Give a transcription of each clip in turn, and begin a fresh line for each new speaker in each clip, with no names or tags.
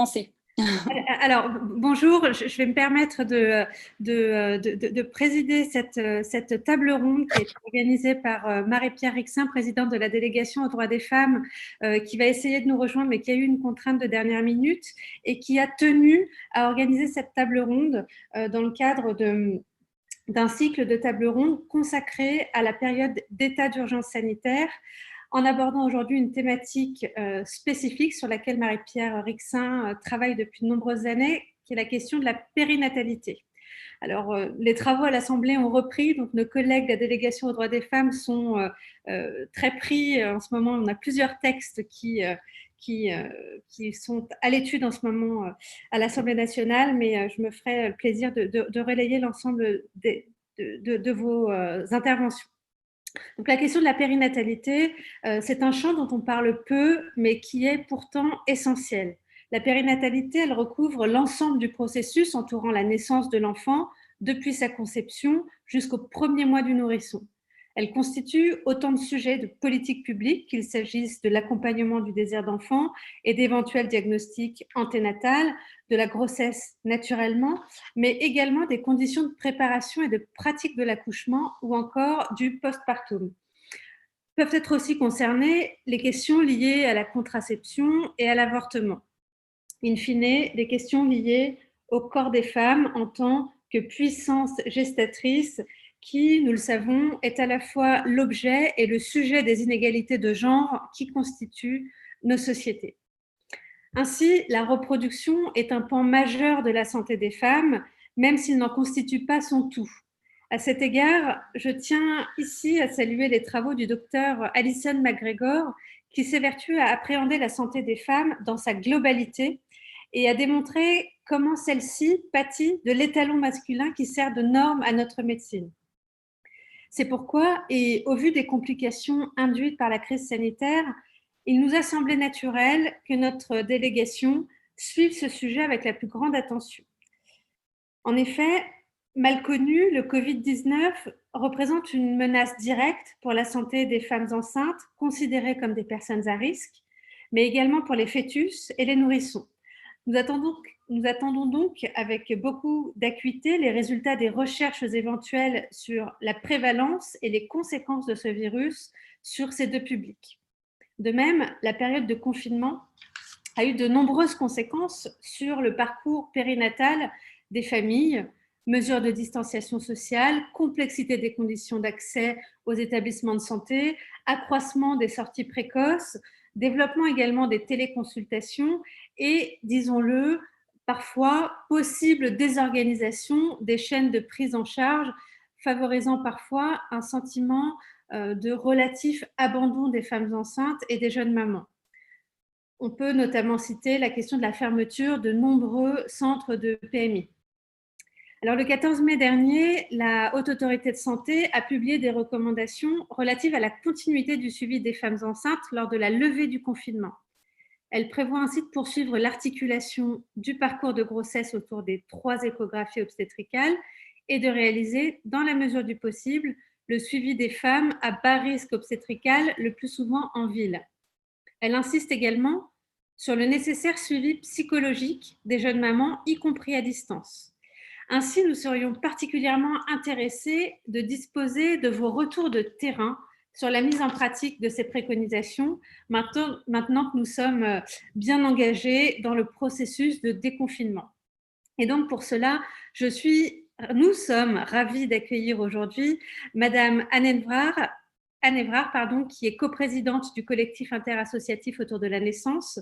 Commencer.
Alors, bonjour, je vais me permettre de présider cette table ronde qui est organisée par Marie-Pierre Rixain, présidente de la délégation aux droits des femmes, qui va essayer de nous rejoindre, mais qui a eu une contrainte de dernière minute et qui a tenu à organiser cette table ronde dans le cadre d'un cycle de table ronde consacré à la période d'état d'urgence sanitaire, en abordant aujourd'hui une thématique spécifique sur laquelle Marie-Pierre Rixain travaille depuis de nombreuses années, qui est la question de la périnatalité. Alors, les travaux à l'Assemblée ont repris, donc nos collègues de la délégation aux droits des femmes sont très pris. En ce moment, on a plusieurs textes qui sont à l'étude en ce moment à l'Assemblée nationale, mais je me ferai le plaisir de relayer l'ensemble de vos interventions. Donc, la question de la périnatalité, c'est un champ dont on parle peu, mais qui est pourtant essentiel. La périnatalité, elle recouvre l'ensemble du processus entourant la naissance de l'enfant, depuis sa conception jusqu'au premier mois du nourrisson. Elle constitue autant de sujets de politique publique, qu'il s'agisse de l'accompagnement du désir d'enfant et d'éventuels diagnostics anténatales, de la grossesse naturellement, mais également des conditions de préparation et de pratique de l'accouchement ou encore du postpartum. Peuvent être aussi concernées les questions liées à la contraception et à l'avortement. In fine, des questions liées au corps des femmes en tant que puissance gestatrice qui, nous le savons, est à la fois l'objet et le sujet des inégalités de genre qui constituent nos sociétés. Ainsi, la reproduction est un pan majeur de la santé des femmes, même s'il n'en constitue pas son tout. À cet égard, je tiens ici à saluer les travaux du docteur Alison McGregor, qui s'évertue à appréhender la santé des femmes dans sa globalité et à démontrer comment celle-ci pâtit de l'étalon masculin qui sert de norme à notre médecine. C'est pourquoi, et au vu des complications induites par la crise sanitaire, il nous a semblé naturel que notre délégation suive ce sujet avec la plus grande attention. En effet, mal connu, le Covid-19 représente une menace directe pour la santé des femmes enceintes, considérées comme des personnes à risque, mais également pour les fœtus et les nourrissons. Nous attendons donc avec beaucoup d'acuité les résultats des recherches éventuelles sur la prévalence et les conséquences de ce virus sur ces deux publics. De même, la période de confinement a eu de nombreuses conséquences sur le parcours périnatal des familles, mesures de distanciation sociale, complexité des conditions d'accès aux établissements de santé, accroissement des sorties précoces, développement également des téléconsultations et, disons-le, parfois possible désorganisation des chaînes de prise en charge, favorisant parfois un sentiment de relatif abandon des femmes enceintes et des jeunes mamans. On peut notamment citer la question de la fermeture de nombreux centres de PMI. Alors, le 14 mai dernier, la Haute Autorité de Santé a publié des recommandations relatives à la continuité du suivi des femmes enceintes lors de la levée du confinement. Elle prévoit ainsi de poursuivre l'articulation du parcours de grossesse autour des 3 échographies obstétricales et de réaliser, dans la mesure du possible, le suivi des femmes à bas risque obstétrical, le plus souvent en ville. Elle insiste également sur le nécessaire suivi psychologique des jeunes mamans, y compris à distance. Ainsi, nous serions particulièrement intéressés de disposer de vos retours de terrain sur la mise en pratique de ces préconisations, maintenant que nous sommes bien engagés dans le processus de déconfinement. Et donc, pour cela, nous sommes ravis d'accueillir aujourd'hui Madame Anne Evrard, qui est coprésidente du collectif interassociatif autour de la naissance,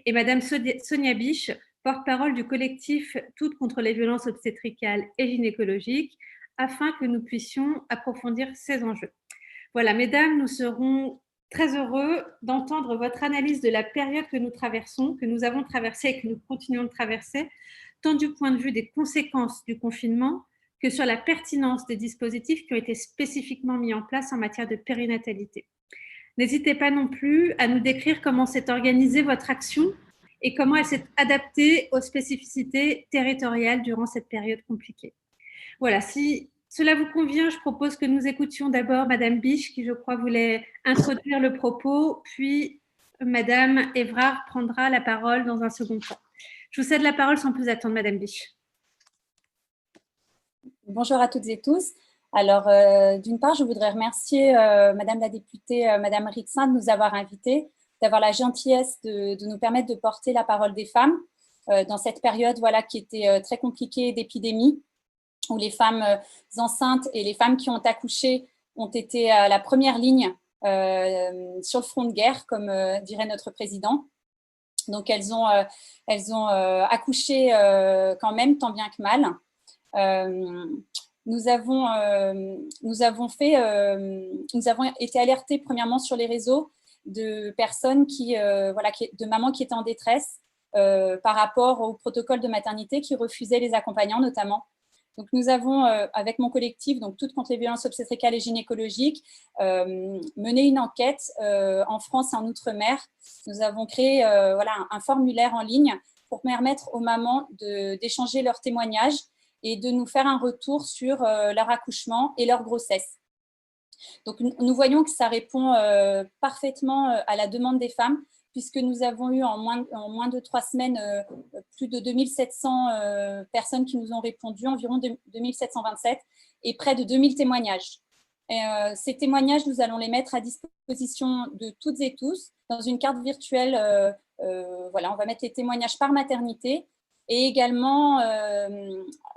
et Madame Sonia Biche, porte-parole du collectif Toutes contre les violences obstétricales et gynécologiques, afin que nous puissions approfondir ces enjeux. Voilà, mesdames, nous serons très heureux d'entendre votre analyse de la période que nous traversons, que nous avons traversée et que nous continuons de traverser, tant du point de vue des conséquences du confinement que sur la pertinence des dispositifs qui ont été spécifiquement mis en place en matière de périnatalité. N'hésitez pas non plus à nous décrire comment s'est organisée votre action et comment elle s'est adaptée aux spécificités territoriales durant cette période compliquée. Voilà, si cela vous convient, je propose que nous écoutions d'abord Madame Biche, qui je crois voulait introduire le propos, puis Madame Evrard prendra la parole dans un second temps. Je vous cède la parole sans plus attendre, Madame Biche.
Bonjour à toutes et tous. Alors, d'une part, je voudrais remercier Madame la députée, Madame Rixin, de nous avoir invités, d'avoir la gentillesse de nous permettre de porter la parole des femmes dans cette période qui était très compliquée d'épidémie, où les femmes enceintes et les femmes qui ont accouché ont été à la première ligne sur le front de guerre, comme dirait notre président. Donc, elles ont accouché quand même, tant bien que mal. Nous avons été alertés premièrement sur les réseaux de personnes de mamans qui étaient en détresse par rapport au protocole de maternité qui refusait les accompagnants notamment. Donc nous avons, avec mon collectif, donc Toutes contre les violences obstétricales et gynécologiques, mené une enquête en France et en Outre-mer. Nous avons créé un formulaire en ligne pour permettre aux mamans d'échanger leurs témoignages et de nous faire un retour sur leur accouchement et leur grossesse. Donc, nous voyons que ça répond parfaitement à la demande des femmes, puisque nous avons eu en moins de 3 semaines plus de 2700 personnes qui nous ont répondu, environ 2727, et près de 2000 témoignages. Et, ces témoignages, nous allons les mettre à disposition de toutes et tous dans une carte virtuelle. On va mettre les témoignages par maternité. Et également,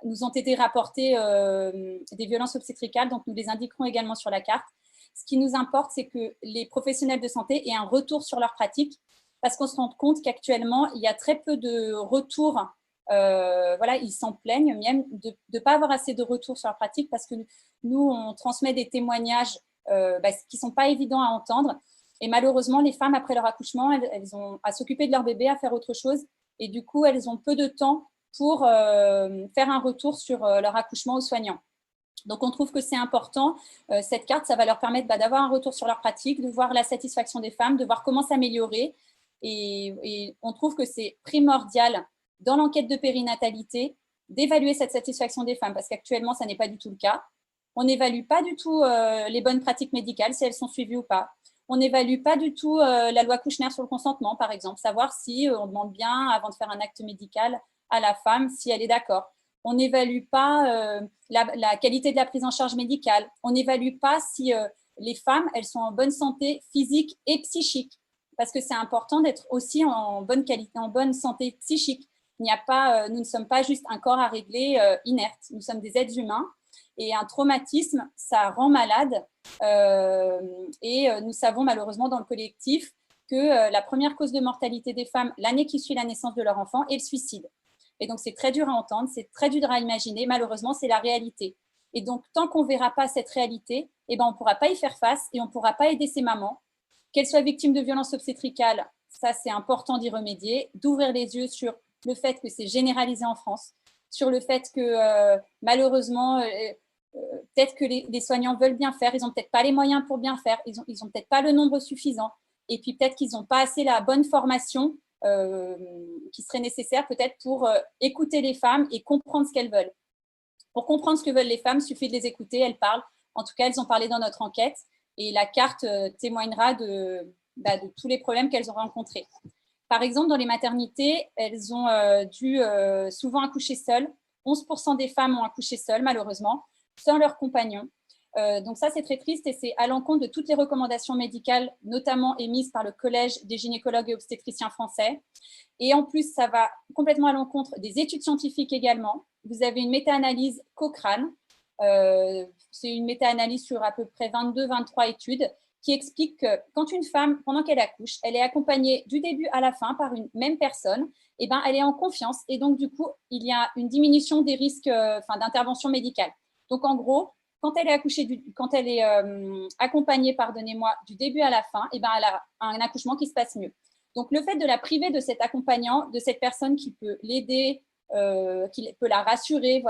nous ont été rapportés des violences obstétricales, donc nous les indiquerons également sur la carte. Ce qui nous importe, c'est que les professionnels de santé aient un retour sur leur pratique, parce qu'on se rend compte qu'actuellement, il y a très peu de retours. Ils s'en plaignent même de ne pas avoir assez de retours sur leur pratique, parce que nous, on transmet des témoignages qui ne sont pas évidents à entendre. Et malheureusement, les femmes, après leur accouchement, elles ont à s'occuper de leur bébé, à faire autre chose. Et du coup, elles ont peu de temps pour faire un retour sur leur accouchement aux soignants. Donc, on trouve que c'est important. Cette carte, ça va leur permettre d'avoir un retour sur leur pratique, de voir la satisfaction des femmes, de voir comment s'améliorer. Et on trouve que c'est primordial dans l'enquête de périnatalité d'évaluer cette satisfaction des femmes, parce qu'actuellement, ça n'est pas du tout le cas. On n'évalue pas du tout les bonnes pratiques médicales, si elles sont suivies ou pas. On n'évalue pas du tout la loi Kouchner sur le consentement, par exemple, savoir si on demande bien, avant de faire un acte médical, à la femme si elle est d'accord. On n'évalue pas la qualité de la prise en charge médicale. On n'évalue pas si les femmes, elles sont en bonne santé physique et psychique, parce que c'est important d'être aussi en bonne qualité, en bonne santé psychique. Nous ne sommes pas juste un corps à régler inerte. Nous sommes des êtres humains. Et un traumatisme, ça rend malade. Nous savons malheureusement dans le collectif que la première cause de mortalité des femmes l'année qui suit la naissance de leur enfant est le suicide. Et donc, c'est très dur à entendre, c'est très dur à imaginer. Malheureusement, c'est la réalité. Et donc, tant qu'on ne verra pas cette réalité, on ne pourra pas y faire face et on ne pourra pas aider ces mamans. Qu'elles soient victimes de violences obstétricales, ça, c'est important d'y remédier, d'ouvrir les yeux sur le fait que c'est généralisé en France, sur le fait que malheureusement, peut-être que les soignants veulent bien faire, ils n'ont peut-être pas les moyens pour bien faire, ils n'ont peut-être pas le nombre suffisant, et puis peut-être qu'ils n'ont pas assez la bonne formation qui serait nécessaire peut-être pour écouter les femmes et comprendre ce qu'elles veulent. Pour comprendre ce que veulent les femmes, il suffit de les écouter, elles parlent. En tout cas, elles ont parlé dans notre enquête, et la carte témoignera de tous les problèmes qu'elles ont rencontrés. Par exemple, dans les maternités, elles ont dû souvent accoucher seules. 11% des femmes ont accouché seules, malheureusement, sans leur compagnon. Donc ça, c'est très triste et c'est à l'encontre de toutes les recommandations médicales, notamment émises par le Collège des gynécologues et obstétriciens français. Et en plus, ça va complètement à l'encontre des études scientifiques également. Vous avez une méta-analyse Cochrane. C'est une méta-analyse sur à peu près 22-23 études qui explique que quand une femme, pendant qu'elle accouche, elle est accompagnée du début à la fin par une même personne, elle est en confiance et donc du coup, il y a une diminution des risques d'intervention médicale. Donc en gros, quand elle est accompagnée, du début à la fin, elle a un accouchement qui se passe mieux. Donc le fait de la priver de cet accompagnant, de cette personne qui peut l'aider, qui peut la rassurer,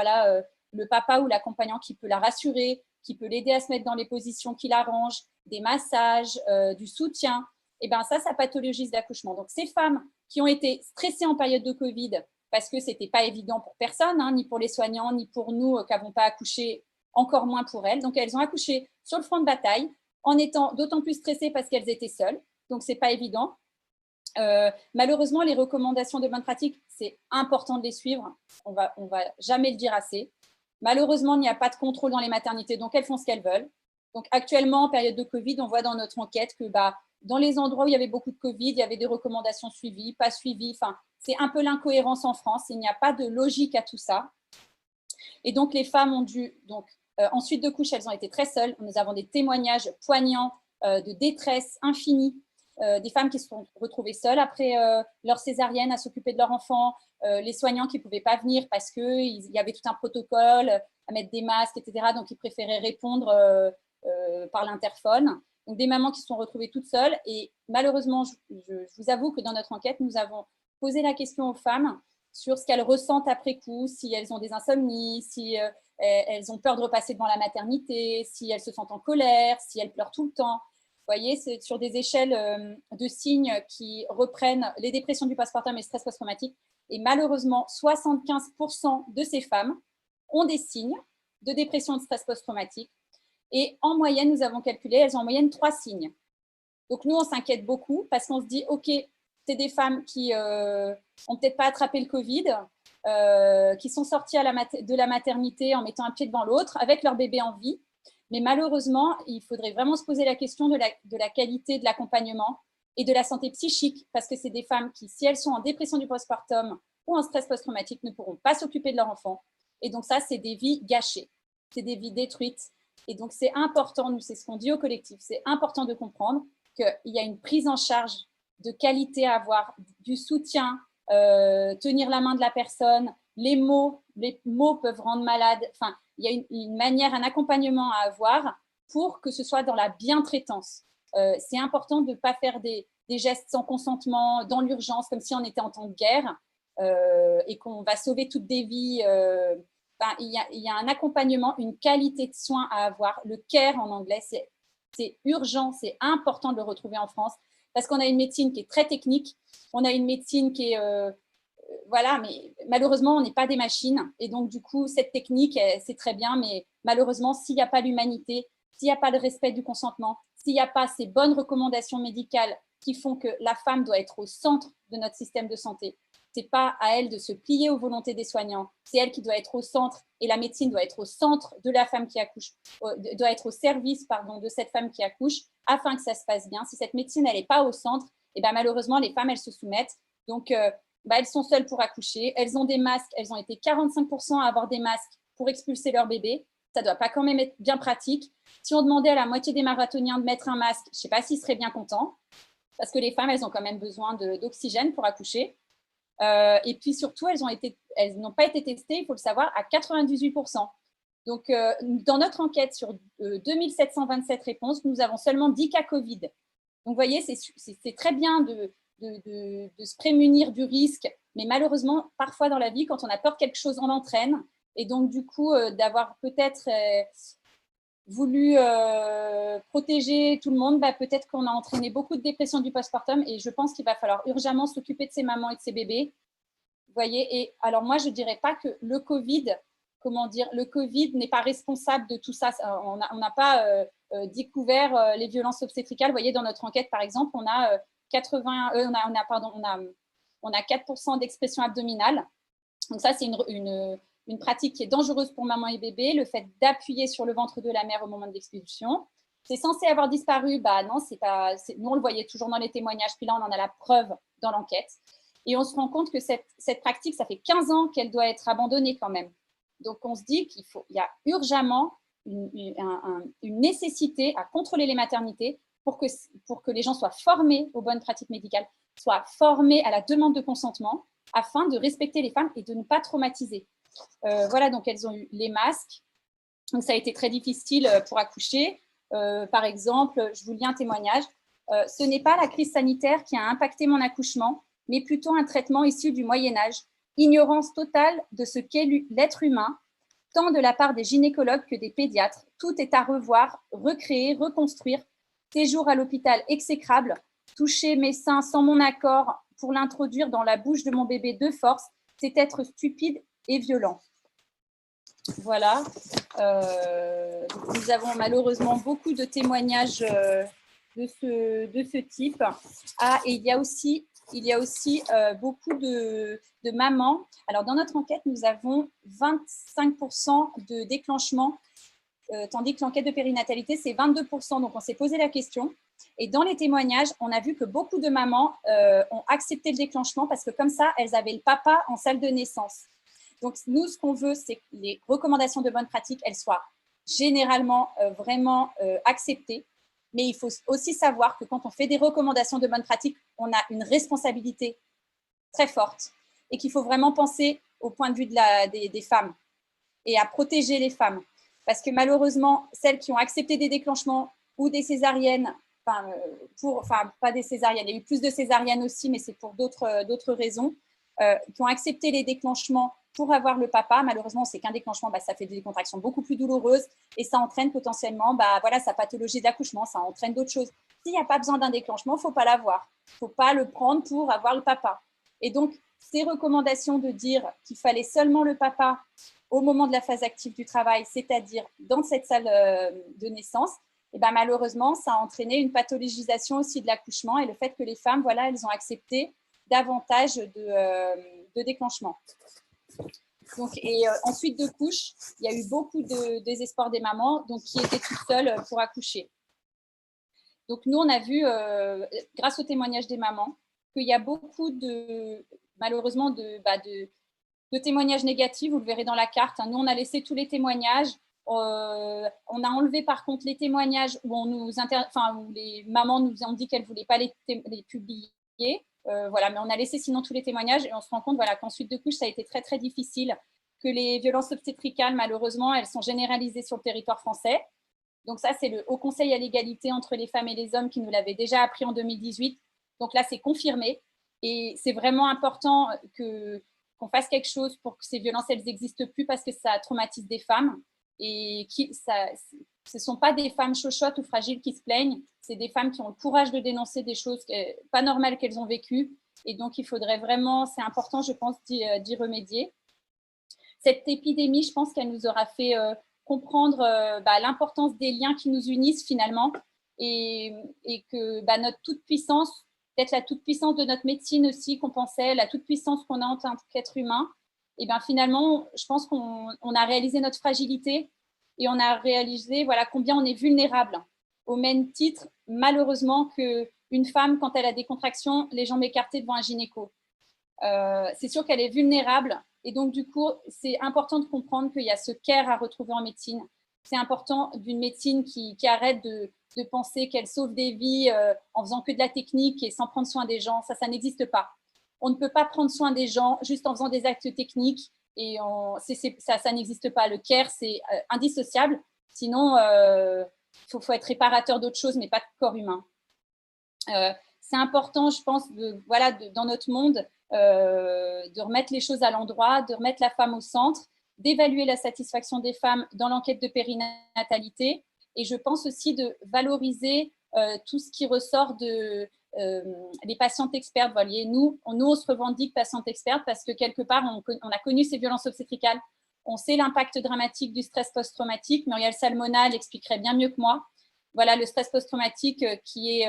le papa ou l'accompagnant qui peut la rassurer, qui peut l'aider à se mettre dans les positions qui l'arrangent, des massages, du soutien, ça pathologise l'accouchement. Donc, ces femmes qui ont été stressées en période de Covid, parce que ce n'était pas évident pour personne, ni pour les soignants, ni pour nous qui n'avons pas accouché, encore moins pour elles. Donc, elles ont accouché sur le front de bataille, en étant d'autant plus stressées parce qu'elles étaient seules. Donc, ce n'est pas évident. Malheureusement, les recommandations de bonne pratique, c'est important de les suivre. On va jamais le dire assez. Malheureusement, il n'y a pas de contrôle dans les maternités, donc elles font ce qu'elles veulent. Donc actuellement, en période de Covid, on voit dans notre enquête que dans les endroits où il y avait beaucoup de Covid, il y avait des recommandations suivies, pas suivies. Enfin, c'est un peu l'incohérence en France. Il n'y a pas de logique à tout ça. Et donc, les femmes ont dû… ensuite de couches, elles ont été très seules. Nous avons des témoignages poignants de détresse infinie, des femmes qui se sont retrouvées seules après leur césarienne à s'occuper de leur enfant, les soignants qui ne pouvaient pas venir parce qu'il y avait tout un protocole à mettre des masques, etc. Donc, ils préféraient répondre par l'interphone. Donc, des mamans qui se sont retrouvées toutes seules. Et malheureusement, je vous avoue que dans notre enquête, nous avons posé la question aux femmes sur ce qu'elles ressentent après coup, si elles ont des insomnies, si elles ont peur de repasser devant la maternité, si elles se sentent en colère, si elles pleurent tout le temps. Vous voyez, c'est sur des échelles de signes qui reprennent les dépressions du postpartum et le stress post-traumatique. Et malheureusement, 75% de ces femmes ont des signes de dépression et de stress post-traumatique. Et en moyenne, nous avons calculé, elles ont en moyenne 3 signes. Donc nous, on s'inquiète beaucoup parce qu'on se dit, OK, c'est des femmes qui n'ont peut-être pas attrapé le Covid, qui sont sorties de la maternité en mettant un pied devant l'autre, avec leur bébé en vie. Mais malheureusement, il faudrait vraiment se poser la question de la qualité de l'accompagnement et de la santé psychique, parce que c'est des femmes qui, si elles sont en dépression du postpartum ou en stress post-traumatique, ne pourront pas s'occuper de leur enfant. Et donc ça, c'est des vies gâchées, c'est des vies détruites. Et donc, c'est important, nous, c'est ce qu'on dit au collectif, c'est important de comprendre qu'il y a une prise en charge de qualité à avoir, du soutien, tenir la main de la personne, les mots peuvent rendre malade. Enfin, il y a une manière, un accompagnement à avoir pour que ce soit dans la bientraitance. C'est important de ne pas faire des gestes sans consentement, dans l'urgence, comme si on était en temps de guerre et qu'on va sauver toutes des vies. Il y a un accompagnement, une qualité de soins à avoir. Le care en anglais, c'est urgent, c'est important de le retrouver en France parce qu'on a une médecine qui est très technique, on a une médecine qui est… voilà, mais malheureusement, on n'est pas des machines. Et donc, du coup, cette technique, c'est très bien, mais malheureusement, s'il n'y a pas l'humanité, s'il n'y a pas le respect du consentement, s'il n'y a pas ces bonnes recommandations médicales qui font que la femme doit être au centre de notre système de santé, ce n'est pas à elle de se plier aux volontés des soignants, c'est elle qui doit être au centre et la médecine doit être au centre de la femme qui accouche, doit être au service de cette femme qui accouche afin que ça se passe bien. Si cette médecine, elle n'est pas au centre, et ben, malheureusement, les femmes, elles se soumettent. Donc, elles sont seules pour accoucher, elles ont des masques, elles ont été 45% à avoir des masques pour expulser leur bébé. Ça ne doit pas quand même être bien pratique. Si on demandait à la moitié des marathoniens de mettre un masque, je ne sais pas s'ils seraient bien contents, parce que les femmes, elles ont quand même besoin d'oxygène pour accoucher. Et puis surtout, elles n'ont pas été testées, il faut le savoir, à 98%. Donc, dans notre enquête sur 2727 réponses, nous avons seulement 10 cas Covid. Donc, vous voyez, c'est très bien de se prémunir du risque, mais malheureusement, parfois dans la vie, quand on a peur de quelque chose, on entraîne. Et donc, du coup, d'avoir peut-être voulu protéger tout le monde, peut-être qu'on a entraîné beaucoup de dépression du postpartum et je pense qu'il va falloir urgemment s'occuper de ces mamans et de ces bébés. Vous voyez, et alors moi, je ne dirais pas que le Covid n'est pas responsable de tout ça. On n'a pas découvert les violences obstétricales. Vous voyez, dans notre enquête, par exemple, on a 4% d'expression abdominale. Donc ça, c'est une pratique qui est dangereuse pour maman et bébé, le fait d'appuyer sur le ventre de la mère au moment de l'expulsion. C'est censé avoir disparu, non, nous on le voyait toujours dans les témoignages, puis là on en a la preuve dans l'enquête. Et on se rend compte que cette pratique, ça fait 15 ans qu'elle doit être abandonnée quand même. Donc on se dit qu'il y a urgemment une nécessité à contrôler les maternités pour que les gens soient formés aux bonnes pratiques médicales, soient formés à la demande de consentement afin de respecter les femmes et de ne pas traumatiser. Voilà, donc elles ont eu les masques. Donc ça a été très difficile pour accoucher. Par exemple, je vous lis un témoignage. Ce n'est pas la crise sanitaire qui a impacté mon accouchement, mais plutôt un traitement issu du Moyen-Âge. Ignorance totale de ce qu'est l'être humain, tant de la part des gynécologues que des pédiatres. Tout est à revoir, recréer, reconstruire. Séjour à l'hôpital exécrable. Toucher mes seins sans mon accord pour l'introduire dans la bouche de mon bébé de force, c'est être stupide et violent. Voilà. Nous avons malheureusement beaucoup de témoignages de ce type. Et il y a aussi il y a aussi beaucoup de mamans. Alors, dans notre enquête, nous avons 25% de déclenchement, tandis que l'enquête de périnatalité, c'est 22%. Donc, on s'est posé la question. Et dans les témoignages, on a vu que beaucoup de mamans ont accepté le déclenchement parce que comme ça, elles avaient le papa en salle de naissance. Donc, nous, ce qu'on veut, c'est que les recommandations de bonne pratique, elles soient généralement vraiment acceptées. Mais il faut aussi savoir que quand on fait des recommandations de bonne pratique, on a une responsabilité très forte et qu'il faut vraiment penser au point de vue des femmes et à protéger les femmes. Parce que malheureusement, celles qui ont accepté des déclenchements ou des césariennes, pas des césariennes, il y a eu plus de césariennes aussi, mais c'est pour d'autres raisons, qui ont accepté les déclenchements pour avoir le papa. Malheureusement, c'est qu'un déclenchement, ça fait des contractions beaucoup plus douloureuses et ça entraîne potentiellement sa pathologie d'accouchement, ça entraîne d'autres choses. S'il n'y a pas besoin d'un déclenchement, il ne faut pas l'avoir. Il ne faut pas le prendre pour avoir le papa. Et donc, ces recommandations de dire qu'il fallait seulement le papa au moment de la phase active du travail, c'est-à-dire dans cette salle de naissance, et malheureusement, ça a entraîné une pathologisation aussi de l'accouchement et le fait que les femmes, elles ont accepté davantage de déclenchement. Donc, ensuite de couche, il y a eu beaucoup de désespoir des mamans qui étaient toutes seules pour accoucher. Donc, nous, on a vu, grâce au témoignage des mamans, qu'il y a beaucoup malheureusement, de témoignages négatifs. Vous le verrez dans la carte. Nous, on a laissé tous les témoignages. On a enlevé, par contre, les témoignages où, où les mamans nous ont dit qu'elles ne voulaient pas les publier. Mais on a laissé sinon tous les témoignages et on se rend compte qu'en suite de couche, ça a été très, très difficile, que les violences obstétricales, malheureusement, elles sont généralisées sur le territoire français. Donc ça, c'est le Haut Conseil à l'égalité entre les femmes et les hommes qui nous l'avait déjà appris en 2018. Donc là, c'est confirmé et c'est vraiment important qu'on fasse quelque chose pour que ces violences, elles n'existent plus parce que ça traumatise des femmes et ce ne sont pas des femmes chochottes ou fragiles qui se plaignent, c'est des femmes qui ont le courage de dénoncer des choses pas normales qu'elles ont vécues. Et donc, il faudrait vraiment, c'est important, je pense, d'y remédier. Cette épidémie, je pense qu'elle nous aura fait comprendre l'importance des liens qui nous unissent finalement et que notre toute-puissance, peut-être la toute-puissance de notre médecine aussi qu'on pensait, la toute-puissance qu'on a en tant qu'être humain, et finalement, je pense qu'on a réalisé notre fragilité et on a réalisé combien on est vulnérable. Au même titre, malheureusement, qu'une femme, quand elle a des contractions, les jambes écartées devant un gynéco. C'est sûr qu'elle est vulnérable et donc, du coup, c'est important de comprendre qu'il y a ce care à retrouver en médecine. C'est important d'une médecine qui arrête de penser qu'elle sauve des vies en faisant que de la technique et sans prendre soin des gens. Ça n'existe pas. On ne peut pas prendre soin des gens juste en faisant des actes techniques et ça n'existe pas. Le care, c'est indissociable. Sinon, faut être réparateur d'autres choses, mais pas de corps humain. C'est important, je pense, dans notre monde, de remettre les choses à l'endroit, de remettre la femme au centre, d'évaluer la satisfaction des femmes dans l'enquête de périnatalité. Et je pense aussi de valoriser tout ce qui ressort de les patientes expertes. Voyez, nous, on se revendique patiente experte parce que quelque part, on a connu ces violences obstétricales. On sait l'impact dramatique du stress post-traumatique. Muriel Salmona l'expliquerait bien mieux que moi. Voilà, le stress post-traumatique qui est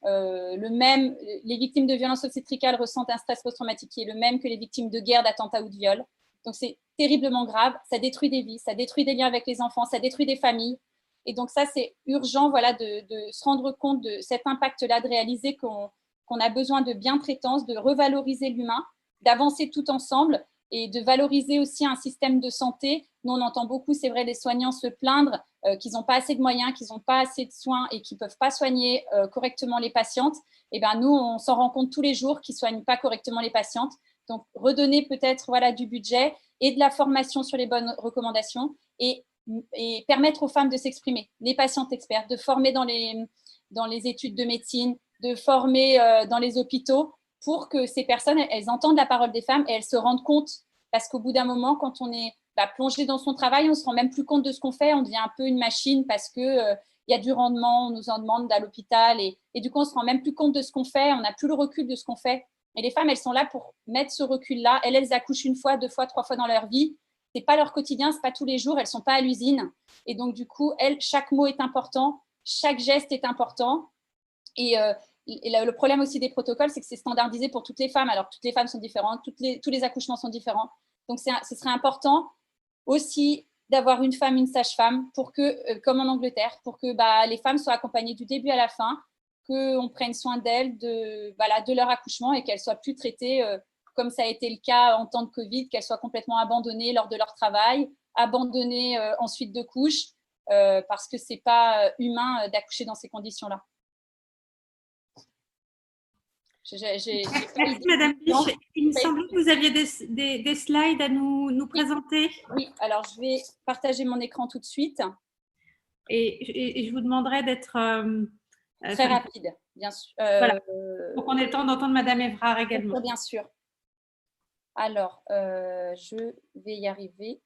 le même. Les victimes de violences obstétricales ressentent un stress post-traumatique qui est le même que les victimes de guerre, d'attentats ou de viol. Donc, c'est terriblement grave. Ça détruit des vies, ça détruit des liens avec les enfants, ça détruit des familles. Et donc, ça, c'est urgent de se rendre compte de cet impact-là, de réaliser qu'on a besoin de bientraitance, de revaloriser l'humain, d'avancer tout ensemble et de valoriser aussi un système de santé. Nous, on entend beaucoup, c'est vrai, les soignants se plaindre qu'ils n'ont pas assez de moyens, qu'ils n'ont pas assez de soins et qu'ils ne peuvent pas soigner correctement les patientes. Et nous, on s'en rend compte tous les jours qu'ils ne soignent pas correctement les patientes. Donc, redonner peut-être du budget et de la formation sur les bonnes recommandations et permettre aux femmes de s'exprimer, les patientes expertes, de former dans les études de médecine, de former dans les hôpitaux pour que ces personnes, elles entendent la parole des femmes et elles se rendent compte. Parce qu'au bout d'un moment, quand on est plongé dans son travail, on ne se rend même plus compte de ce qu'on fait. On devient un peu une machine parce qu'il y a du rendement, on nous en demande à l'hôpital. Et du coup, on ne se rend même plus compte de ce qu'on fait. On n'a plus le recul de ce qu'on fait. Et les femmes, elles sont là pour mettre ce recul-là. Elles accouchent 1 fois, 2 fois, 3 fois dans leur vie. Ce n'est pas leur quotidien, ce n'est pas tous les jours. Elles ne sont pas à l'usine. Et donc, du coup, chaque mot est important. Chaque geste est important. Et le problème aussi des protocoles, c'est que c'est standardisé pour toutes les femmes. Alors, toutes les femmes sont différentes, tous les accouchements sont différents. Donc, ce serait important aussi d'avoir une femme, une sage-femme, pour que, comme en Angleterre, pour que les femmes soient accompagnées du début à la fin, qu'on prenne soin d'elles, de leur accouchement et qu'elles soient plus traitées comme ça a été le cas en temps de Covid, qu'elles soient complètement abandonnées lors de leur travail, abandonnées ensuite de couche, parce que ce n'est pas humain d'accoucher dans ces conditions-là.
Merci, Madame Biche. Il me semblait que vous aviez des slides à nous présenter.
Oui, alors je vais partager mon écran tout de suite.
Et je vous demanderai d'être…
très rapide, bien sûr.
Voilà, pour qu'on ait le temps d'entendre Madame Évrard également.
Bien sûr. Alors, je vais y arriver.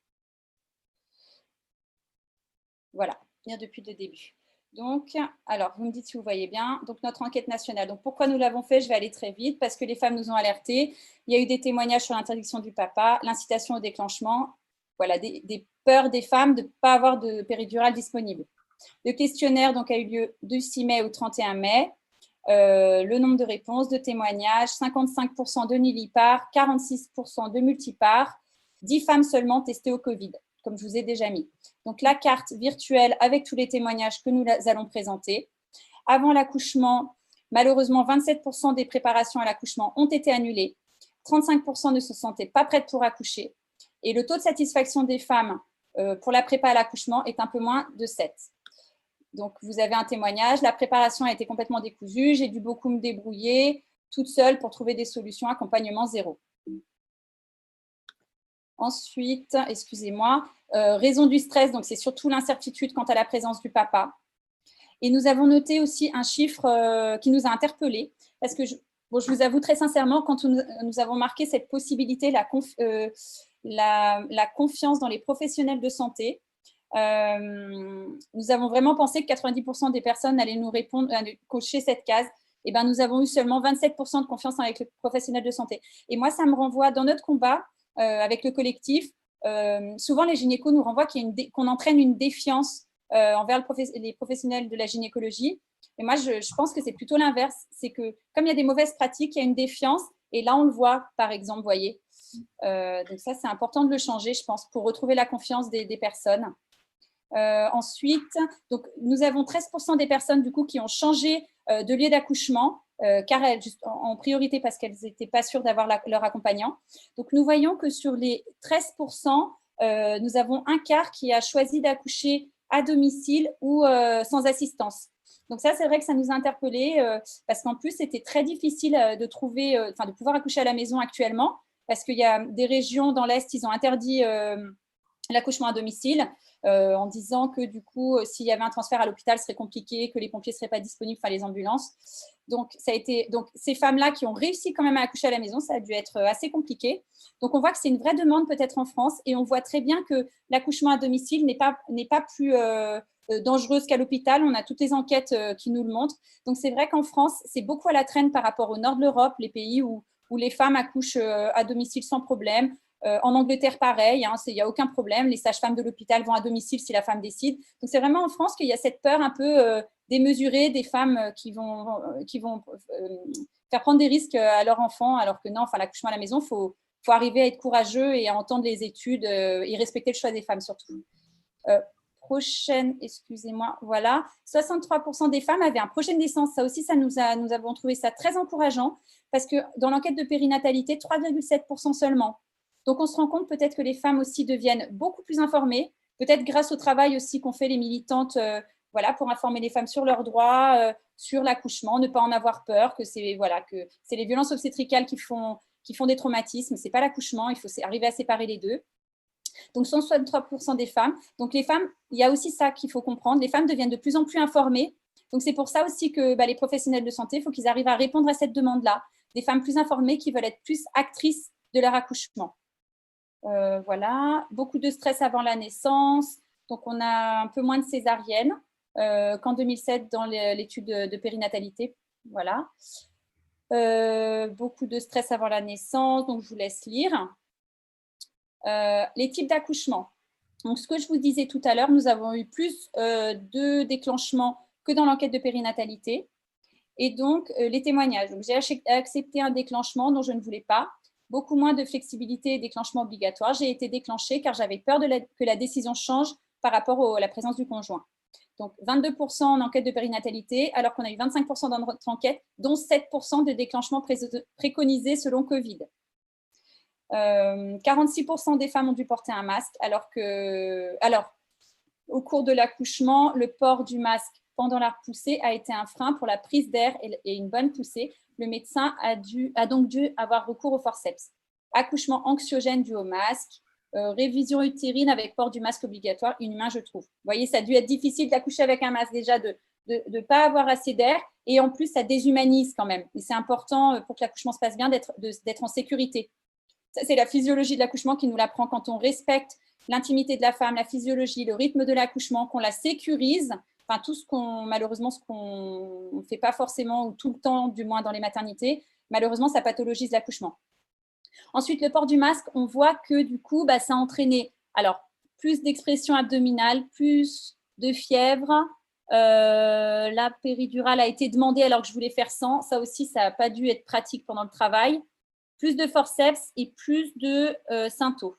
Voilà, bien depuis le début. Donc, alors, vous me dites si vous voyez bien. Donc, notre enquête nationale. Donc, pourquoi nous l'avons fait? Je vais aller très vite parce que les femmes nous ont alertés. Il y a eu des témoignages sur l'interdiction du papa, l'incitation au déclenchement, voilà, des peurs des femmes de ne pas avoir de péridurale disponible. Le questionnaire donc, a eu lieu du 6 mai au 31 mai. Le nombre de réponses, de témoignages, 55% de nullipares, 46% de multipares, 10 femmes seulement testées au Covid, comme je vous ai déjà mis. Donc, la carte virtuelle avec tous les témoignages que nous allons présenter. Avant l'accouchement, malheureusement, 27% des préparations à l'accouchement ont été annulées. 35% ne se sentaient pas prêtes pour accoucher. Et le taux de satisfaction des femmes pour la prépa à l'accouchement est un peu moins de 7. Donc, vous avez un témoignage. La préparation a été complètement décousue. J'ai dû beaucoup me débrouiller toute seule pour trouver des solutions. Accompagnement zéro. Ensuite, excusez-moi, raison du stress, donc c'est surtout l'incertitude quant à la présence du papa. Et nous avons noté aussi un chiffre qui nous a interpellés, parce que je vous avoue très sincèrement, quand nous avons marqué cette possibilité, la confiance dans les professionnels de santé, nous avons vraiment pensé que 90% des personnes allaient nous répondre, cocher cette case. Et ben, nous avons eu seulement 27% de confiance avec les professionnels de santé. Et moi, ça me renvoie dans notre combat avec le collectif. Souvent, les gynécos nous renvoient qu'on entraîne une défiance envers les professionnels de la gynécologie. Et moi, je pense que c'est plutôt l'inverse. C'est que comme il y a des mauvaises pratiques, il y a une défiance. Et là, on le voit, par exemple, vous voyez. Donc ça, c'est important de le changer, je pense, pour retrouver la confiance des personnes. Ensuite, donc, nous avons 13% des personnes du coup, qui ont changé de lieu d'accouchement, car en priorité parce qu'elles n'étaient pas sûres d'avoir leur accompagnant. Donc, nous voyons que sur les 13%, nous avons un quart qui a choisi d'accoucher à domicile ou sans assistance. Donc ça, c'est vrai que ça nous a interpellés parce qu'en plus, c'était très difficile de trouver, de pouvoir accoucher à la maison actuellement parce qu'il y a des régions dans l'Est, ils ont interdit l'accouchement à domicile en disant que du coup, s'il y avait un transfert à l'hôpital, ce serait compliqué, que les pompiers ne seraient pas disponibles, enfin les ambulances. Donc, ces femmes-là qui ont réussi quand même à accoucher à la maison, ça a dû être assez compliqué. Donc, on voit que c'est une vraie demande peut-être en France et on voit très bien que l'accouchement à domicile n'est pas plus dangereuse qu'à l'hôpital. On a toutes les enquêtes qui nous le montrent. Donc, c'est vrai qu'en France, c'est beaucoup à la traîne par rapport au nord de l'Europe, les pays où les femmes accouchent à domicile sans problème. En Angleterre, pareil, il n'y a aucun problème. Les sages-femmes de l'hôpital vont à domicile si la femme décide. Donc, c'est vraiment en France qu'il y a cette peur un peu démesurée des femmes qui vont faire prendre des risques à leurs enfants, alors que non, l'accouchement à la maison, il faut arriver à être courageux et à entendre les études et respecter le choix des femmes surtout. Prochaine, excusez-moi, voilà. 63% des femmes avaient un projet de naissance. Ça aussi, nous avons trouvé ça très encourageant parce que dans l'enquête de périnatalité, 3,7% seulement. Donc, on se rend compte peut-être que les femmes aussi deviennent beaucoup plus informées, peut-être grâce au travail aussi qu'ont fait les militantes pour informer les femmes sur leurs droits, sur l'accouchement, ne pas en avoir peur, que c'est les violences obstétricales qui font des traumatismes, ce n'est pas l'accouchement, il faut arriver à séparer les deux. Donc, 163% des femmes. Donc, les femmes, il y a aussi ça qu'il faut comprendre, les femmes deviennent de plus en plus informées. Donc, c'est pour ça aussi que les professionnels de santé, il faut qu'ils arrivent à répondre à cette demande-là, des femmes plus informées qui veulent être plus actrices de leur accouchement. Voilà, beaucoup de stress avant la naissance. Donc, on a un peu moins de césariennes qu'en 2007 dans l'étude de périnatalité. Voilà. Beaucoup de stress avant la naissance. Donc, je vous laisse lire. Les types d'accouchement. Donc, ce que je vous disais tout à l'heure, nous avons eu plus de déclenchements que dans l'enquête de périnatalité. Et donc, les témoignages. Donc, j'ai accepté un déclenchement dont je ne voulais pas. Beaucoup moins de flexibilité et déclenchement obligatoire. J'ai été déclenchée car j'avais peur que la décision change par rapport à la présence du conjoint. Donc, 22% en enquête de périnatalité, alors qu'on a eu 25% dans notre enquête, dont 7% de déclenchement préconisé selon Covid. 46% des femmes ont dû porter un masque, alors, au cours de l'accouchement, le port du masque pendant la poussée a été un frein pour la prise d'air et une bonne poussée. Le médecin a donc dû avoir recours au forceps. Accouchement anxiogène dû au masque, révision utérine avec port du masque obligatoire, inhumain, je trouve. Vous voyez, ça a dû être difficile d'accoucher avec un masque, déjà de ne pas avoir assez d'air, et en plus, ça déshumanise quand même. Et c'est important pour que l'accouchement se passe bien d'être en sécurité. Ça, c'est la physiologie de l'accouchement qui nous l'apprend. Quand on respecte l'intimité de la femme, la physiologie, le rythme de l'accouchement, qu'on la sécurise, enfin tout ce qu'on ne fait pas forcément, ou tout le temps, du moins dans les maternités, malheureusement, ça pathologise l'accouchement. Ensuite, le port du masque, on voit que du coup, ça a entraîné plus d'expression abdominale, plus de fièvre. La péridurale a été demandée alors que je voulais faire sans. Ça aussi, ça n'a pas dû être pratique pendant le travail. Plus de forceps et plus de symptômes.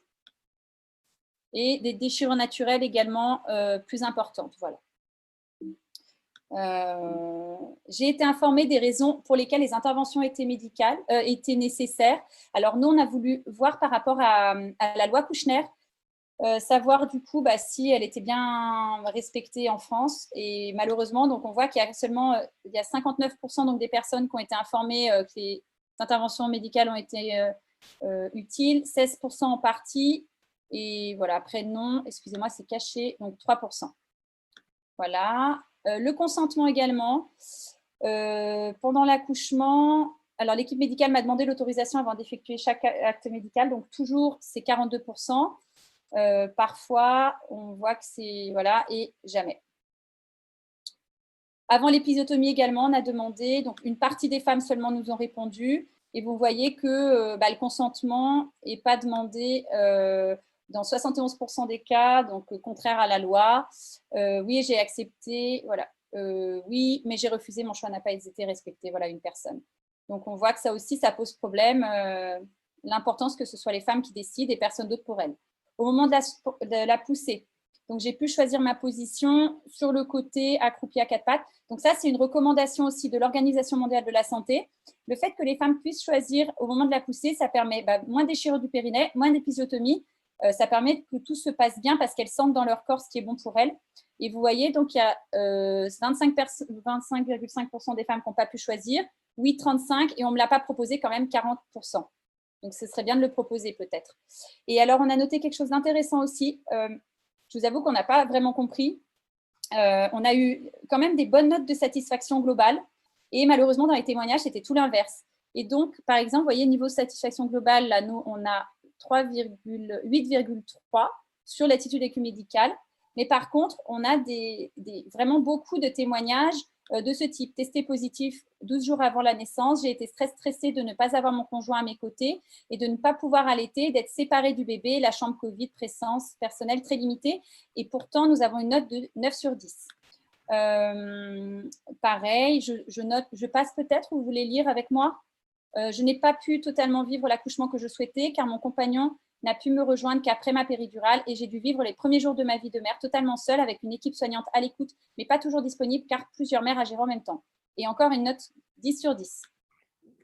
Et des déchirures naturelles également plus importantes. Voilà. J'ai été informée des raisons pour lesquelles les interventions étaient nécessaires. Alors, nous, on a voulu voir par rapport à la loi Kouchner, savoir du coup si elle était bien respectée en France. Et malheureusement, donc, on voit qu'il y a seulement 59% donc, des personnes qui ont été informées que les interventions médicales ont été utiles, 16% en partie. Et voilà, après, non, excusez-moi, c'est caché, donc 3%. Voilà. Le consentement également. Pendant l'accouchement, alors l'équipe médicale m'a demandé l'autorisation avant d'effectuer chaque acte médical, donc toujours c'est 42%. Parfois, on voit que c'est, voilà, et jamais. Avant l'épisiotomie également, on a demandé, donc une partie des femmes seulement nous ont répondu, et vous voyez que le consentement n'est pas demandé dans 71% des cas, donc contraire à la loi. Oui, j'ai accepté, voilà. Oui, mais j'ai refusé, mon choix n'a pas été respecté, voilà, une personne. Donc, on voit que ça aussi, ça pose problème, l'importance que ce soit les femmes qui décident et personne d'autre pour elles. Au moment de la poussée, donc j'ai pu choisir ma position sur le côté accroupi à quatre pattes. Donc ça, c'est une recommandation aussi de l'Organisation mondiale de la santé. Le fait que les femmes puissent choisir au moment de la poussée, ça permet moins de déchirure du périnée, moins d'épisiotomie. Ça permet que tout se passe bien parce qu'elles sentent dans leur corps ce qui est bon pour elles. Et vous voyez, donc il y a 25,5% des femmes qui n'ont pas pu choisir, oui, 35%, et on ne me l'a pas proposé quand même 40%. Donc, ce serait bien de le proposer peut-être. Et alors, on a noté quelque chose d'intéressant aussi. Je vous avoue qu'on n'a pas vraiment compris. On a eu quand même des bonnes notes de satisfaction globale. Et malheureusement, dans les témoignages, c'était tout l'inverse. Et donc, par exemple, vous voyez, niveau satisfaction globale, là, nous, on a 8,3 sur l'attitude écu-médicale. Mais par contre, on a vraiment beaucoup de témoignages de ce type. Testé positif 12 jours avant la naissance, j'ai été stressée de ne pas avoir mon conjoint à mes côtés et de ne pas pouvoir allaiter, d'être séparée du bébé, la chambre Covid, présence personnelle très limitée. Et pourtant, nous avons une note de 9 sur 10. Pareil, je passe peut-être, vous voulez lire avec moi? Je n'ai pas pu totalement vivre l'accouchement que je souhaitais car mon compagnon n'a pu me rejoindre qu'après ma péridurale et j'ai dû vivre les premiers jours de ma vie de mère totalement seule avec une équipe soignante à l'écoute, mais pas toujours disponible car plusieurs mères à gérer en même temps. Et encore une note 10 sur 10.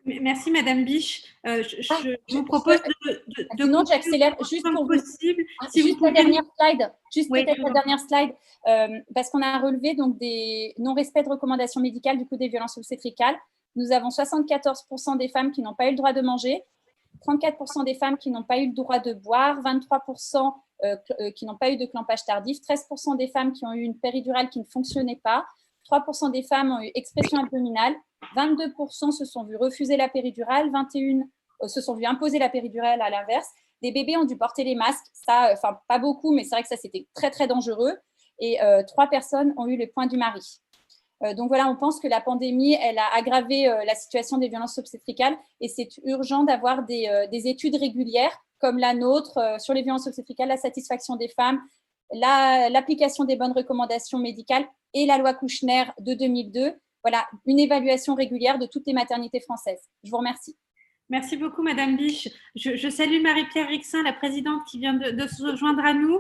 Merci Madame Biche. Je vous propose de
sinon, j'accélère juste pour vous.
Possible.
Juste la dernière slide. Juste oui, peut-être la dernière slide. Parce qu'on a relevé donc, des non-respects de recommandations médicales du coup des violences obstétricales. Nous avons 74% des femmes qui n'ont pas eu le droit de manger, 34% des femmes qui n'ont pas eu le droit de boire, 23% qui n'ont pas eu de clampage tardif, 13% des femmes qui ont eu une péridurale qui ne fonctionnait pas, 3% des femmes ont eu expression abdominale, 22% se sont vus refuser la péridurale, 21% se sont vus imposer la péridurale à l'inverse. Des bébés ont dû porter les masques, ça, enfin pas beaucoup, mais c'est vrai que ça c'était très très dangereux. Et 3 personnes ont eu le point du mari. Donc voilà, on pense que la pandémie, elle a aggravé la situation des violences obstétricales et c'est urgent d'avoir des études régulières comme la nôtre sur les violences obstétricales, la satisfaction des femmes, l'application des bonnes recommandations médicales et la loi Kouchner de 2002 voilà, une évaluation régulière de toutes les maternités françaises. Je vous remercie.
Merci beaucoup, Madame Biche. Je salue Marie-Pierre Rixin, la présidente qui vient de se rejoindre à nous.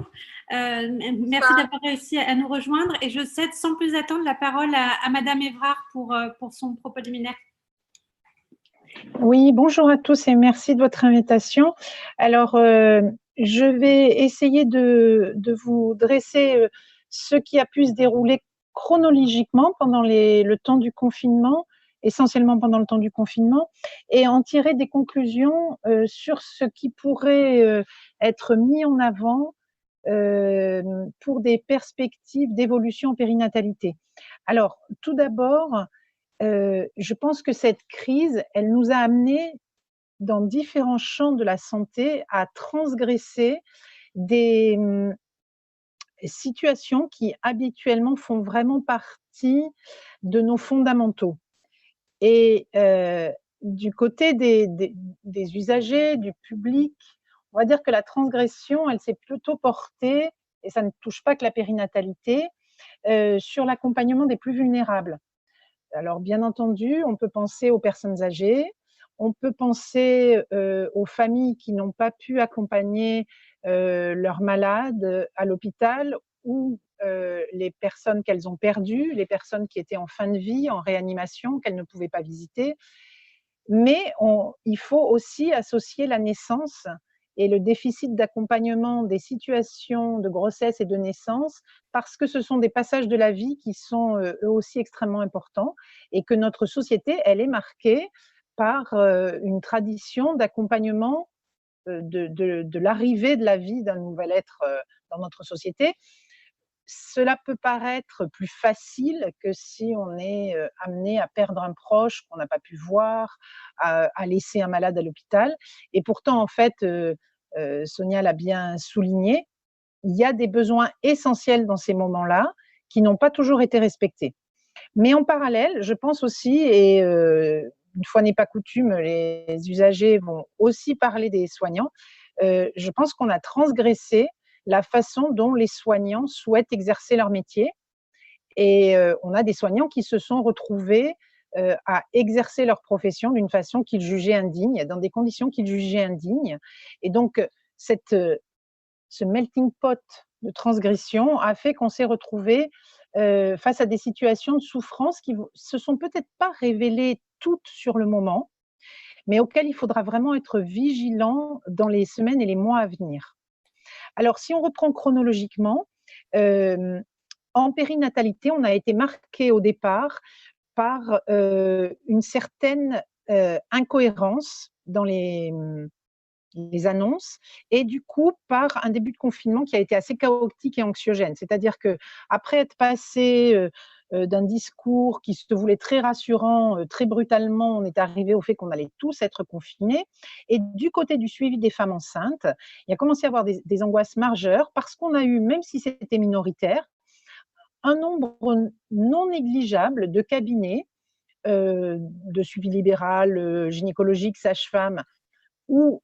Merci d'avoir réussi à nous rejoindre et je cède sans plus attendre la parole à Madame Évrard pour son propos liminaire.
Oui, bonjour à tous et merci de votre invitation. Alors, je vais essayer de vous dresser ce qui a pu se dérouler chronologiquement pendant le temps du confinement, essentiellement pendant le temps du confinement, et en tirer des conclusions sur ce qui pourrait être mis en avant pour des perspectives d'évolution en périnatalité. Alors, tout d'abord, je pense que cette crise, elle nous a amenés dans différents champs de la santé à transgresser des situations qui habituellement font vraiment partie de nos fondamentaux. Et du côté des usagers, du public, on va dire que la transgression, elle s'est plutôt portée, et ça ne touche pas que la périnatalité, sur l'accompagnement des plus vulnérables. Alors, bien entendu, on peut penser aux personnes âgées, on peut penser aux familles qui n'ont pas pu accompagner leurs malades à l'hôpital ou les personnes qu'elles ont perdues, les personnes qui étaient en fin de vie, en réanimation, qu'elles ne pouvaient pas visiter. Mais il faut aussi associer la naissance et le déficit d'accompagnement des situations de grossesse et de naissance, parce que ce sont des passages de la vie qui sont eux aussi extrêmement importants et que notre société, elle est marquée par une tradition d'accompagnement de l'arrivée de la vie d'un nouvel être dans notre société. Cela peut paraître plus facile que si on est amené à perdre un proche qu'on n'a pas pu voir, à laisser un malade à l'hôpital. Et pourtant, en fait, Sonia l'a bien souligné, il y a des besoins essentiels dans ces moments-là qui n'ont pas toujours été respectés. Mais en parallèle, je pense aussi, et une fois n'est pas coutume, les usagers vont aussi parler des soignants, je pense qu'on a transgressé la façon dont les soignants souhaitent exercer leur métier. Et on a des soignants qui se sont retrouvés à exercer leur profession d'une façon qu'ils jugeaient indigne, dans des conditions qu'ils jugeaient indignes. Et donc, ce melting pot de transgression a fait qu'on s'est retrouvé face à des situations de souffrance qui se sont peut-être pas révélées toutes sur le moment, mais auxquelles il faudra vraiment être vigilant dans les semaines et les mois à venir. Alors, si on reprend chronologiquement, en périnatalité, on a été marqué au départ par une certaine incohérence dans les annonces et du coup par un début de confinement qui a été assez chaotique et anxiogène. C'est-à-dire qu'après être passé d'un discours qui se voulait très rassurant, très brutalement, on est arrivé au fait qu'on allait tous être confinés. Et du côté du suivi des femmes enceintes, il y a commencé à avoir des angoisses majeures parce qu'on a eu, même si c'était minoritaire, un nombre non négligeable de cabinets de suivi libéral, gynécologique, sage-femme ou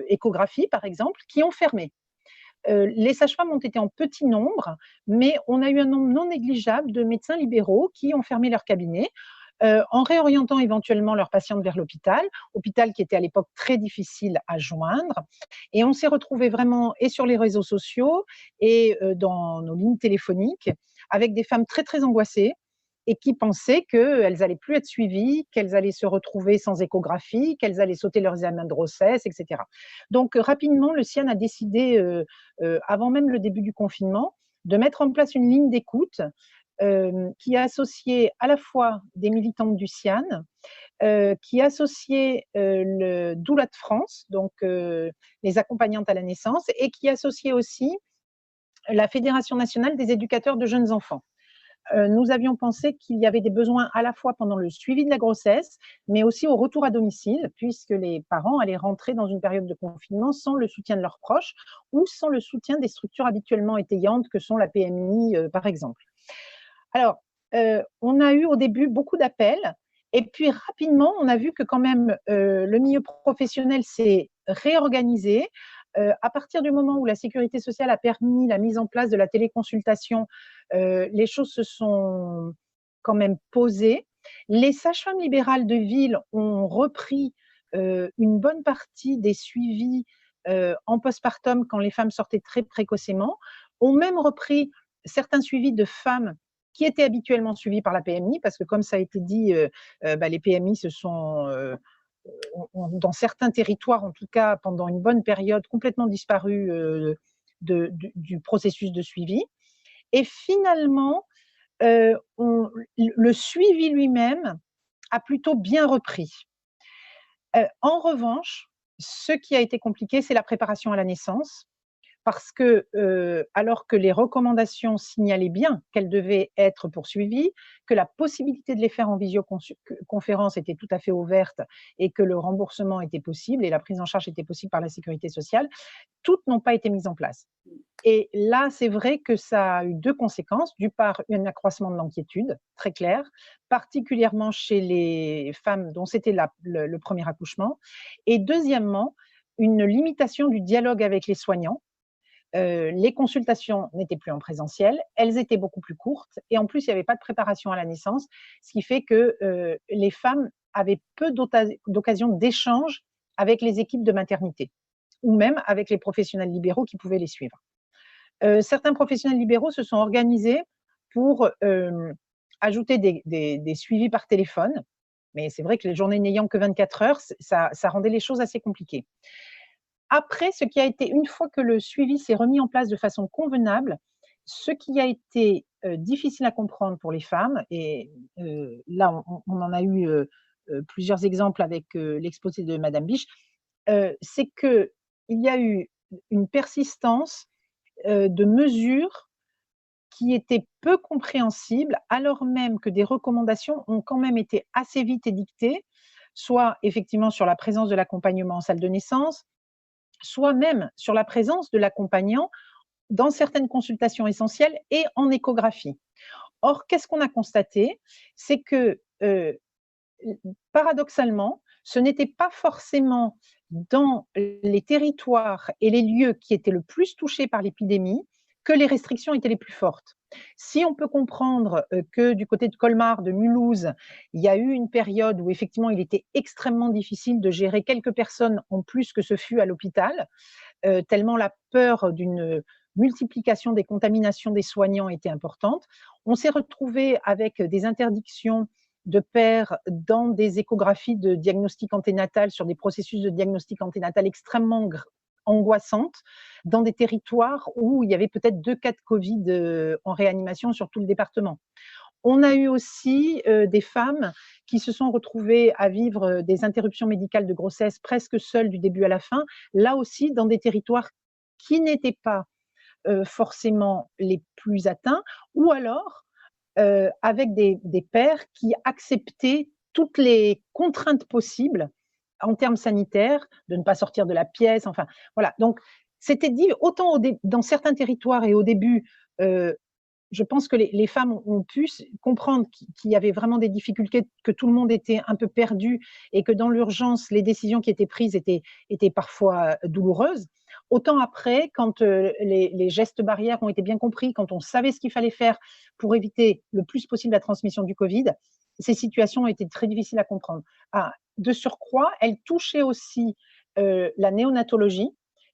échographie, par exemple, qui ont fermé. Les sages-femmes ont été en petit nombre, mais on a eu un nombre non négligeable de médecins libéraux qui ont fermé leur cabinet en réorientant éventuellement leurs patientes vers l'hôpital, hôpital qui était à l'époque très difficile à joindre. Et on s'est retrouvés vraiment et sur les réseaux sociaux et dans nos lignes téléphoniques avec des femmes très, très angoissées et qui pensaient qu'elles n'allaient plus être suivies, qu'elles allaient se retrouver sans échographie, qu'elles allaient sauter leurs examens de grossesse, etc. Donc rapidement, le CIAN a décidé, avant même le début du confinement, de mettre en place une ligne d'écoute qui a associé à la fois des militantes du CIAN, qui a associé le Doula de France, donc les accompagnantes à la naissance, et qui a associé aussi la Fédération nationale des éducateurs de jeunes enfants. Nous avions pensé qu'il y avait des besoins à la fois pendant le suivi de la grossesse, mais aussi au retour à domicile, puisque les parents allaient rentrer dans une période de confinement sans le soutien de leurs proches ou sans le soutien des structures habituellement étayantes que sont la PMI, par exemple. Alors, on a eu au début beaucoup d'appels, et puis rapidement, on a vu que quand même le milieu professionnel s'est réorganisé. À partir du moment où la sécurité sociale a permis la mise en place de la téléconsultation, les choses se sont quand même posée. Les sages-femmes libérales de ville ont repris une bonne partie des suivis en postpartum quand les femmes sortaient très précocement, ont même repris certains suivis de femmes qui étaient habituellement suivies par la PMI, parce que comme ça a été dit, les PMI ont, dans certains territoires, en tout cas pendant une bonne période, complètement disparu du processus de suivi. Et finalement, le suivi lui-même a plutôt bien repris. En revanche, ce qui a été compliqué, c'est la préparation à la naissance, parce que alors que les recommandations signalaient bien qu'elles devaient être poursuivies, que la possibilité de les faire en visioconférence était tout à fait ouverte et que le remboursement était possible et la prise en charge était possible par la sécurité sociale, toutes n'ont pas été mises en place. Et là, c'est vrai que ça a eu deux conséquences. D'une part, un accroissement de l'inquiétude, très clair, particulièrement chez les femmes dont c'était le premier accouchement. Et deuxièmement, une limitation du dialogue avec les soignants. Les consultations n'étaient plus en présentiel, elles étaient beaucoup plus courtes et en plus, il n'y avait pas de préparation à la naissance, ce qui fait que les femmes avaient peu d'occasions d'échange avec les équipes de maternité ou même avec les professionnels libéraux qui pouvaient les suivre. Certains professionnels libéraux se sont organisés pour ajouter des suivis par téléphone, mais c'est vrai que les journées n'ayant que 24 heures, ça rendait les choses assez compliquées. Après, ce qui a été, une fois que le suivi s'est remis en place de façon convenable, ce qui a été difficile à comprendre pour les femmes, et là on en a eu plusieurs exemples avec l'exposé de Madame Biche, c'est qu'il y a eu une persistance de mesures qui étaient peu compréhensibles, alors même que des recommandations ont quand même été assez vite édictées, soit effectivement sur la présence de l'accompagnement en salle de naissance, soit même sur la présence de l'accompagnant dans certaines consultations essentielles et en échographie. Or, qu'est-ce qu'on a constaté? C'est que, paradoxalement, ce n'était pas forcément dans les territoires et les lieux qui étaient le plus touchés par l'épidémie que les restrictions étaient les plus fortes. Si on peut comprendre que du côté de Colmar, de Mulhouse, il y a eu une période où effectivement il était extrêmement difficile de gérer quelques personnes en plus que ce fut à l'hôpital, tellement la peur d'une multiplication des contaminations des soignants était importante. On s'est retrouvé avec des interdictions de père dans des échographies de diagnostic anténatal, sur des processus de diagnostic anténatal extrêmement angoissantes, dans des territoires où il y avait peut-être 2 cas de Covid en réanimation sur tout le département. On a eu aussi des femmes qui se sont retrouvées à vivre des interruptions médicales de grossesse presque seules du début à la fin, là aussi dans des territoires qui n'étaient pas forcément les plus atteints, ou alors avec des pères qui acceptaient toutes les contraintes possibles en termes sanitaires, de ne pas sortir de la pièce, enfin voilà. Donc c'était dit autant dans certains territoires et au début, je pense que les femmes ont pu comprendre qu'il y avait vraiment des difficultés, que tout le monde était un peu perdu et que dans l'urgence, les décisions qui étaient prises étaient parfois douloureuses. Autant après, quand les gestes barrières ont été bien compris, quand on savait ce qu'il fallait faire pour éviter le plus possible la transmission du Covid, ces situations ont été très difficiles à comprendre. De surcroît, elles touchaient aussi la néonatologie,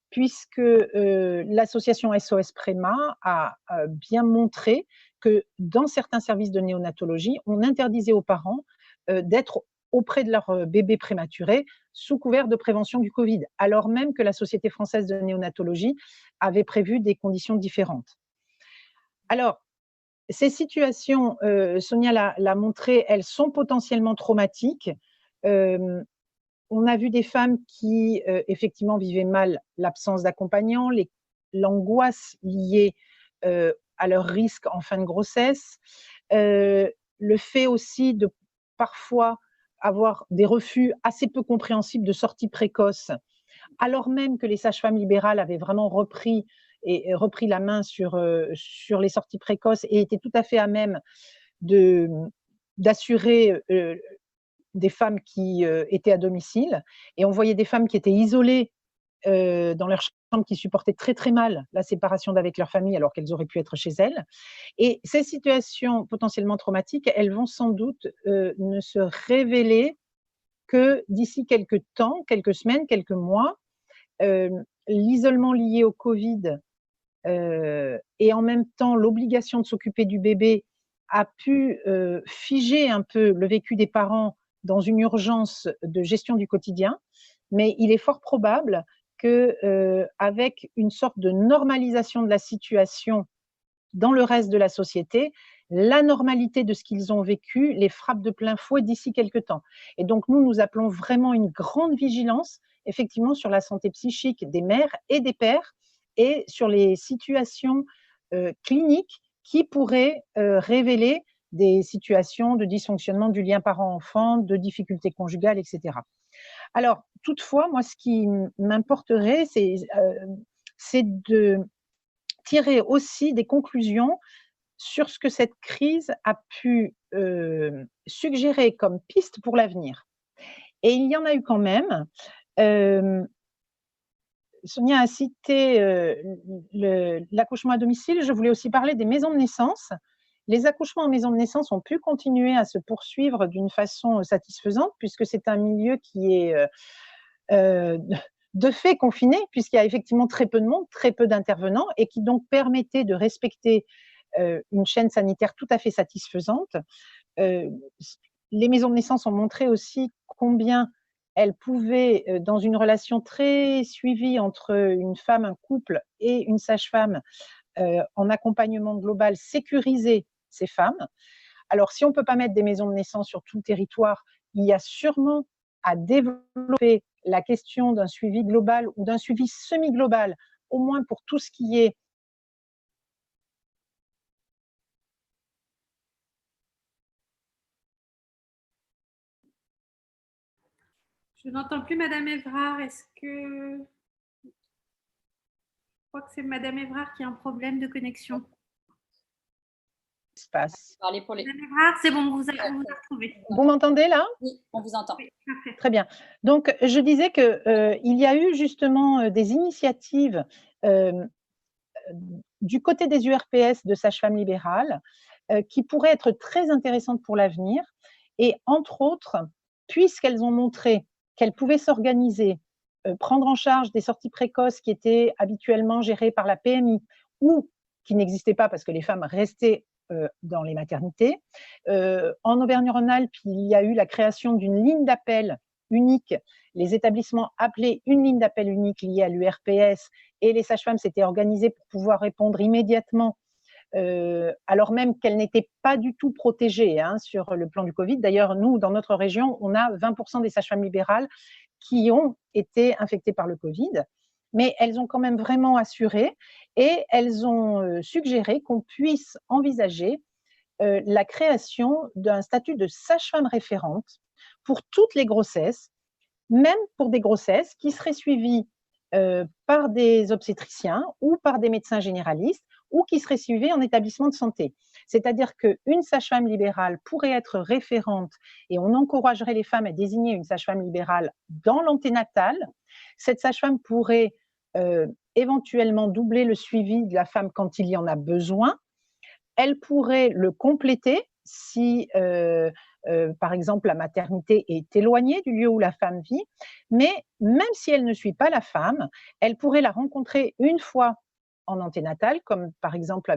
puisque l'association SOS Préma a bien montré que dans certains services de néonatologie, on interdisait aux parents d'être auprès de leur bébé prématuré sous couvert de prévention du Covid, alors même que la Société française de néonatologie avait prévu des conditions différentes. Alors, ces situations, Sonia l'a montré, elles sont potentiellement traumatiques. On a vu des femmes qui, effectivement, vivaient mal l'absence d'accompagnant, l'angoisse liée à leur risque en fin de grossesse, le fait aussi de parfois avoir des refus assez peu compréhensibles de sortie précoce, alors même que les sages-femmes libérales avaient vraiment repris la main sur les sorties précoces et étaient tout à fait à même d'assurer des femmes qui étaient à domicile, et on voyait des femmes qui étaient isolées dans leur chambre, qui supportaient très très mal la séparation d'avec leur famille alors qu'elles auraient pu être chez elles. Et ces situations potentiellement traumatiques, elles vont sans doute ne se révéler que d'ici quelques temps, quelques semaines, quelques mois. L'isolement lié au Covid et en même temps l'obligation de s'occuper du bébé a pu figer un peu le vécu des parents dans une urgence de gestion du quotidien, mais il est fort probable que avec une sorte de normalisation de la situation dans le reste de la société, la normalité de ce qu'ils ont vécu les frappe de plein fouet d'ici quelques temps. Et donc nous appelons vraiment une grande vigilance, effectivement, sur la santé psychique des mères et des pères et sur les situations cliniques qui pourraient révéler des situations de dysfonctionnement du lien parent-enfant, de difficultés conjugales, etc. Alors, toutefois, moi, ce qui m'importerait, c'est de tirer aussi des conclusions sur ce que cette crise a pu suggérer comme piste pour l'avenir. Et il y en a eu quand même. Sonia a cité l'accouchement à domicile. Je voulais aussi parler des maisons de naissance. Les accouchements en maison de naissance ont pu continuer à se poursuivre d'une façon satisfaisante, puisque c'est un milieu qui est de fait confiné, puisqu'il y a effectivement très peu de monde, très peu d'intervenants, et qui donc permettait de respecter une chaîne sanitaire tout à fait satisfaisante. Les maisons de naissance ont montré aussi combien elles pouvaient, dans une relation très suivie entre une femme, un couple et une sage-femme, en accompagnement global, sécuriser ces femmes. Alors, si on ne peut pas mettre des maisons de naissance sur tout le territoire, il y a sûrement à développer la question d'un suivi global ou d'un suivi semi-global, au moins pour tout ce qui est
Je n'entends plus Madame Évrard. Est-ce que… Je crois que c'est Madame Évrard qui a un problème de connexion.
espace.
Madame
Évrard, c'est bon, on vous a retrouvé.
Vous m'entendez là?
Oui, on vous entend.
Oui, parfait.
Très bien. Donc, je disais qu'il y a eu justement des initiatives du côté des URPS de sages-femmes libérales qui pourraient être très intéressantes pour l'avenir. Et entre autres, puisqu'elles ont montré qu'elles pouvaient s'organiser, prendre en charge des sorties précoces qui étaient habituellement gérées par la PMI ou qui n'existaient pas parce que les femmes restaient dans les maternités. En Auvergne-Rhône-Alpes, il y a eu la création d'une ligne d'appel unique. Les établissements appelaient une ligne d'appel unique liée à l'URPS et les sages-femmes s'étaient organisées pour pouvoir répondre immédiatement alors même qu'elles n'étaient pas du tout protégées sur le plan du Covid. D'ailleurs, nous, dans notre région, on a 20% des sages-femmes libérales qui ont été infectées par le Covid, mais elles ont quand même vraiment assuré et elles ont suggéré qu'on puisse envisager la création d'un statut de sage-femme référente pour toutes les grossesses, même pour des grossesses qui seraient suivies par des obstétriciens ou par des médecins généralistes ou qui seraient suivies en établissement de santé. C'est-à-dire qu'une sage-femme libérale pourrait être référente et on encouragerait les femmes à désigner une sage-femme libérale dans l'anténatal. Cette sage-femme pourrait éventuellement doubler le suivi de la femme quand il y en a besoin. Elle pourrait le compléter si, par exemple, la maternité est éloignée du lieu où la femme vit, mais même si elle ne suit pas la femme, elle pourrait la rencontrer une fois en anténatal, comme par exemple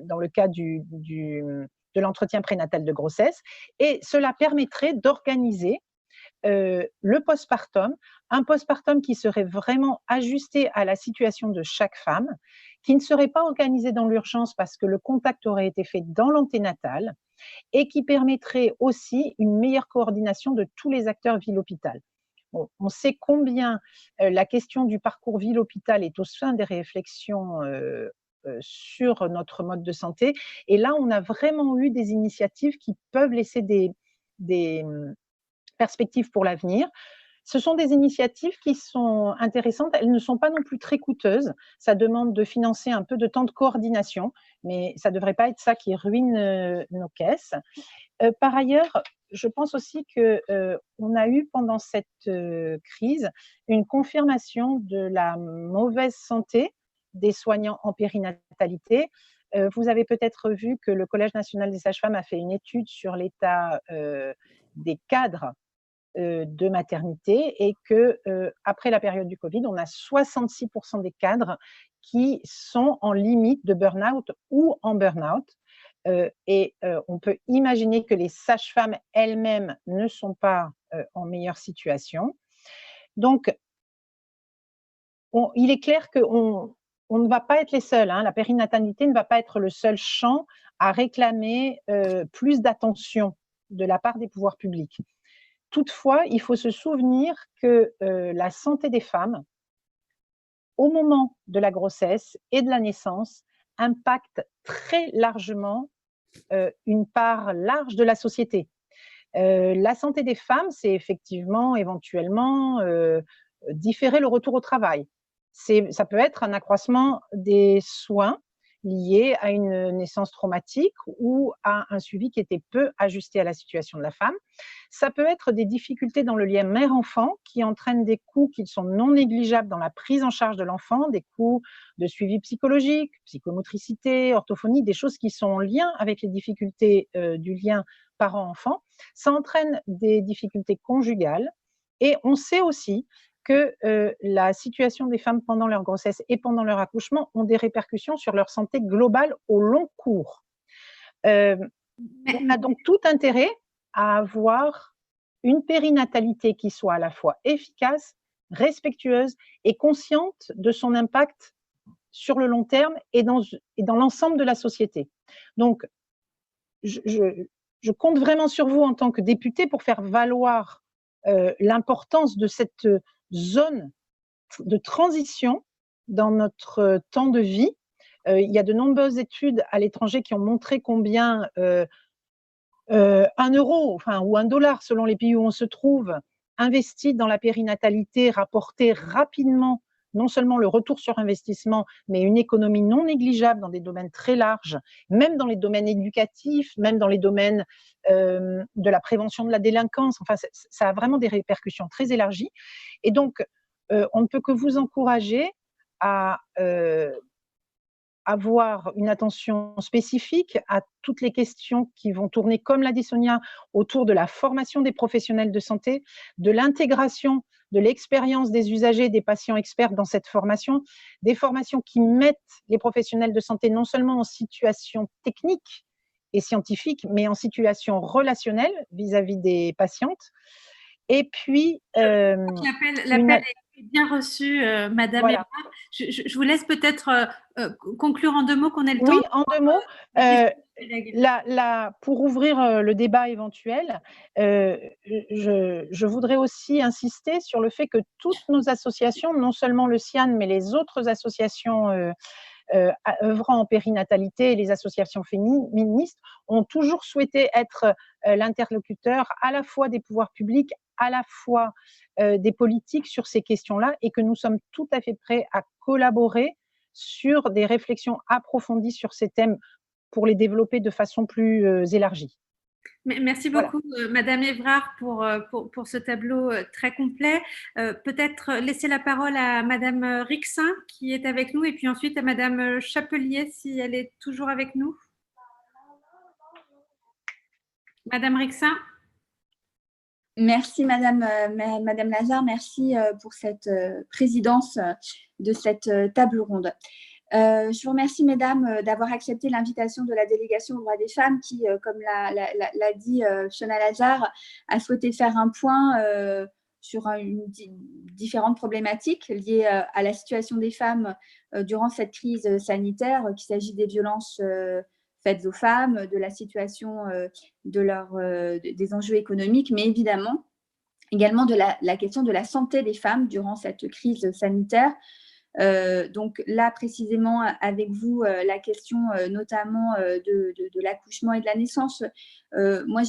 dans le cas de l'entretien prénatal de grossesse, et cela permettrait d'organiser le postpartum, un postpartum qui serait vraiment ajusté à la situation de chaque femme, qui ne serait pas organisé dans l'urgence parce que le contact aurait été fait dans l'anténatal et qui permettrait aussi une meilleure coordination de tous les acteurs ville-hôpital. Bon, on sait combien la question du parcours ville-hôpital est au sein des réflexions sur notre mode de santé. Et là, on a vraiment eu des initiatives qui peuvent laisser des perspectives pour l'avenir. Ce sont des initiatives qui sont intéressantes. Elles ne sont pas non plus très coûteuses. Ça demande de financer un peu de temps de coordination, mais ça ne devrait pas être ça qui ruine nos caisses. Par ailleurs, je pense aussi que on a eu pendant cette crise une confirmation de la mauvaise santé des soignants en périnatalité. Vous avez peut-être vu que le Collège national des sages-femmes a fait une étude sur l'état des cadres de maternité et que après la période du Covid, on a 66% des cadres qui sont en limite de burn-out ou en burn-out. On peut imaginer que les sages-femmes elles-mêmes ne sont pas en meilleure situation. Donc, il est clair qu'on ne va pas être les seuls. La périnatalité ne va pas être le seul champ à réclamer plus d'attention de la part des pouvoirs publics. Toutefois, il faut se souvenir que la santé des femmes, au moment de la grossesse et de la naissance, impacte très largement une part large de la société. La santé des femmes, c'est effectivement éventuellement différer le retour au travail. Ça peut être un accroissement des soins liés à une naissance traumatique ou à un suivi qui était peu ajusté à la situation de la femme. Ça peut être des difficultés dans le lien mère-enfant qui entraînent des coûts qui sont non négligeables dans la prise en charge de l'enfant, des coûts de suivi psychologique, psychomotricité, orthophonie, des choses qui sont en lien avec les difficultés du lien parent-enfant. Ça entraîne des difficultés conjugales et on sait aussi que la situation des femmes pendant leur grossesse et pendant leur accouchement ont des répercussions sur leur santé globale au long cours. On a donc tout intérêt à avoir une périnatalité qui soit à la fois efficace, respectueuse et consciente de son impact sur le long terme et dans l'ensemble de la société. Donc, je compte vraiment sur vous en tant que député pour faire valoir l'importance de cette zone de transition dans notre temps de vie. Il y a de nombreuses études à l'étranger qui ont montré combien 1 euro ou 1 dollar, selon les pays où on se trouve, investi dans la périnatalité, rapportait rapidement non seulement le retour sur investissement, mais une économie non négligeable dans des domaines très larges, même dans les domaines éducatifs, même dans les domaines de la prévention de la délinquance. Enfin, ça a vraiment des répercussions très élargies. Et donc, on ne peut que vous encourager à avoir une attention spécifique à toutes les questions qui vont tourner, comme l'a dit Sonia, autour de la formation des professionnels de santé, de l'intégration de l'expérience des usagers, des patients experts dans cette formation, des formations qui mettent les professionnels de santé non seulement en situation technique et scientifique, mais en situation relationnelle vis-à-vis des patientes. Et puis…
L'appel est bien reçu, Madame
voilà.
Evrard. Je vous laisse peut-être conclure en 2 mots qu'on ait le temps.
Oui, en 2 mots. Pour ouvrir le débat éventuel, je voudrais aussi insister sur le fait que toutes nos associations, non seulement le CIAN, mais les autres associations œuvrant en périnatalité et les associations féministes, ont toujours souhaité être l'interlocuteur à la fois des pouvoirs publics, à la fois des politiques sur ces questions-là, et que nous sommes tout à fait prêts à collaborer sur des réflexions approfondies sur ces thèmes pour les développer de façon plus élargie.
Merci beaucoup, Madame Evrard, pour ce tableau très complet. Peut-être laisser la parole à Madame Rixin, qui est avec nous, et puis ensuite à Madame Chapelier, si elle est toujours avec nous. Madame Rixin.
Merci Madame Lazare, merci pour cette présidence de cette table ronde. Je vous remercie, mesdames, d'avoir accepté l'invitation de la délégation aux droits des femmes qui, comme l'a dit Fiona Lazare, a souhaité faire un point sur différentes problématiques liées à la situation des femmes durant cette crise sanitaire, qu'il s'agit des violences faites aux femmes, de la situation des enjeux économiques, mais évidemment également de la question de la santé des femmes durant cette crise sanitaire. Donc là, précisément, avec vous, la question notamment de l'accouchement et de la naissance. Moi,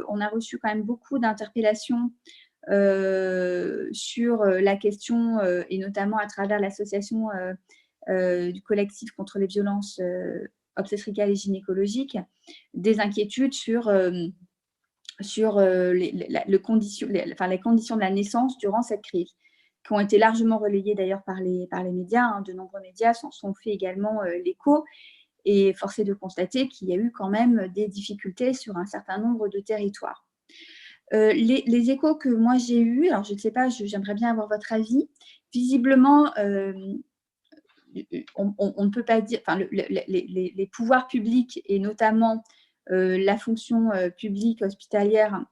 on a reçu quand même beaucoup d'interpellations sur la question, et notamment à travers l'association du collectif contre les violences obstétricales et gynécologiques, des inquiétudes sur les conditions de la naissance durant cette crise, qui ont été largement relayées d'ailleurs par les médias. Hein. De nombreux médias s'en sont fait également l'écho. Et force est de constater qu'il y a eu quand même des difficultés sur un certain nombre de territoires. Les échos que moi j'ai eus, alors je ne sais pas, j'aimerais bien avoir votre avis. Visiblement, on ne peut pas dire, enfin, les pouvoirs publics et notamment la fonction publique hospitalière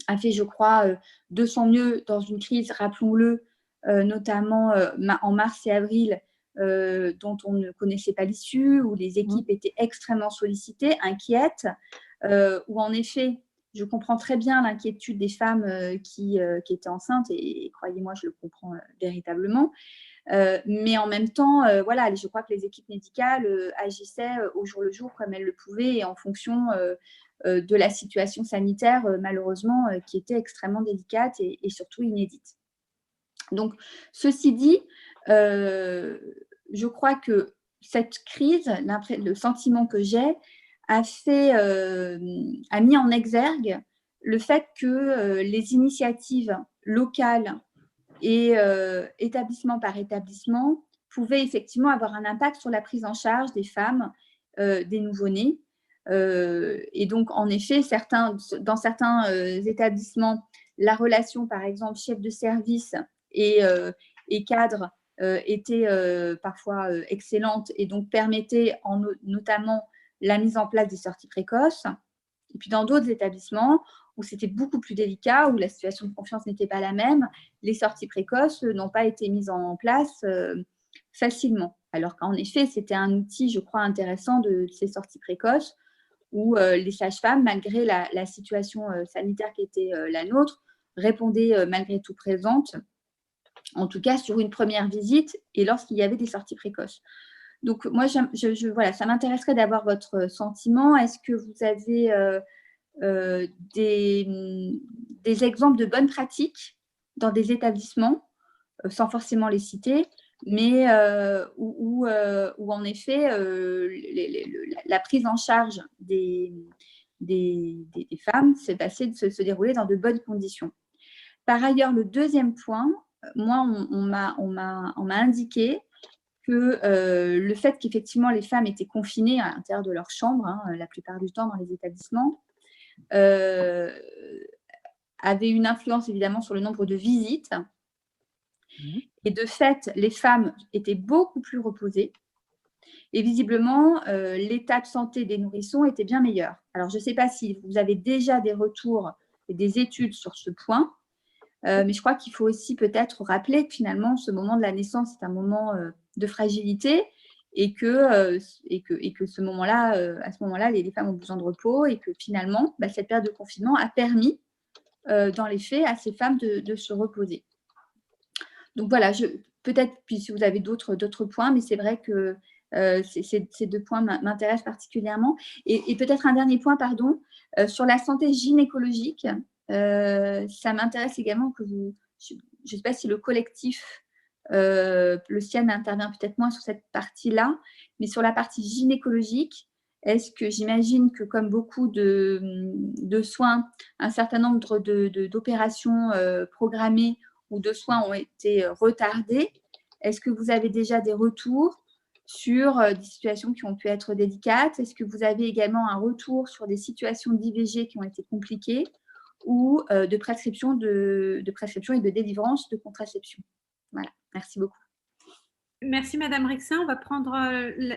a fait, je crois, de son mieux dans une crise, rappelons-le, notamment en mars et avril, dont on ne connaissait pas l'issue, où les équipes étaient extrêmement sollicitées, inquiètes, où en effet, je comprends très bien l'inquiétude des femmes qui étaient enceintes, et croyez-moi, je le comprends véritablement. Mais en même temps, voilà, je crois que les équipes médicales agissaient au jour le jour comme elles le pouvaient et en fonction de la situation sanitaire, malheureusement, qui était extrêmement délicate et surtout inédite. Donc, ceci dit, je crois que cette crise, le sentiment que j'ai, a mis en exergue le fait que les initiatives locales et établissement par établissement pouvaient effectivement avoir un impact sur la prise en charge des femmes, des nouveau-nés. Et donc, en effet, dans certains établissements, la relation, par exemple, chef de service et cadre était parfois excellente et donc permettait notamment la mise en place des sorties précoces. Et puis, dans d'autres établissements où c'était beaucoup plus délicat, où la situation de confiance n'était pas la même, les sorties précoces n'ont pas été mises en place facilement. Alors qu'en effet, c'était un outil, je crois, intéressant de ces sorties précoces, où les sages-femmes, malgré la situation sanitaire qui était la nôtre, répondaient malgré tout présentes, en tout cas sur une première visite et lorsqu'il y avait des sorties précoces. Donc, moi, voilà, ça m'intéresserait d'avoir votre sentiment. Est-ce que vous avez des exemples de bonnes pratiques dans des établissements, sans forcément les citer, mais où en effet, la prise en charge des femmes s'est passée de se dérouler dans de bonnes conditions. Par ailleurs, le deuxième point, moi, on m'a indiqué que le fait qu'effectivement les femmes étaient confinées à l'intérieur de leur chambre, hein, la plupart du temps dans les établissements, avait une influence évidemment sur le nombre de visites. Et de fait, les femmes étaient beaucoup plus reposées. Et visiblement, l'état de santé des nourrissons était bien meilleur. Alors, je ne sais pas si vous avez déjà des retours et des études sur ce point, mais je crois qu'il faut aussi peut-être rappeler que finalement, ce moment de la naissance est un moment de fragilité et que ce moment-là, à ce moment-là, les femmes ont besoin de repos et que finalement, cette période de confinement a permis, dans les faits, à ces femmes de se reposer. Donc voilà, peut-être, puis si vous avez d'autres points, mais c'est vrai que ces deux points m'intéressent particulièrement. Et peut-être un dernier point, pardon, sur la santé gynécologique. Ça m'intéresse également que vous, je ne sais pas si le collectif, le CIAN intervient peut-être moins sur cette partie-là, mais sur la partie gynécologique, est-ce que j'imagine que comme beaucoup de soins, un certain nombre d'opérations programmées ou de soins ont été retardés, est-ce que vous avez déjà des retours sur des situations qui ont pu être délicates? Est-ce que vous avez également un retour sur des situations d'IVG qui ont été compliquées ou de prescription et de délivrance de contraception? Voilà, merci beaucoup.
Merci Madame Rixin. On va prendre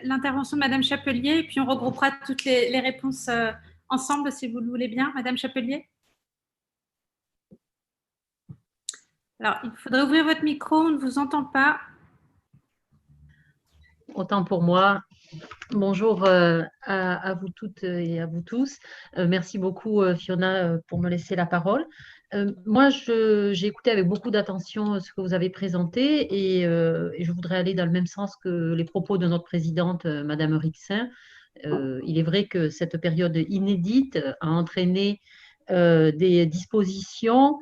l'intervention de Madame Chapelier et puis on regroupera toutes les réponses ensemble si vous le voulez bien. Madame Chapelier. Alors, il faudrait ouvrir votre micro, on ne vous entend pas.
Autant pour moi. Bonjour à vous toutes et à vous tous. Merci beaucoup Fiona pour me laisser la parole. Moi, j'ai écouté avec beaucoup d'attention ce que vous avez présenté et je voudrais aller dans le même sens que les propos de notre présidente, Madame Rixin. Il est vrai que cette période inédite a entraîné des dispositions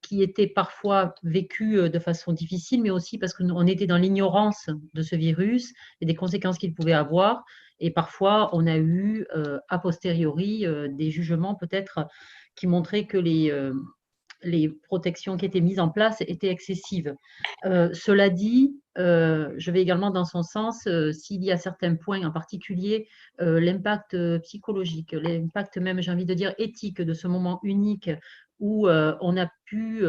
qui étaient parfois vécues de façon difficile, mais aussi parce qu'on était dans l'ignorance de ce virus et des conséquences qu'il pouvait avoir. Et parfois, on a eu a posteriori des jugements peut-être qui montraient que les protections qui étaient mises en place étaient excessives. Cela dit, je vais également dans son sens, s'il y a certains points en particulier, l'impact psychologique, l'impact même, j'ai envie de dire, éthique de ce moment unique où on a pu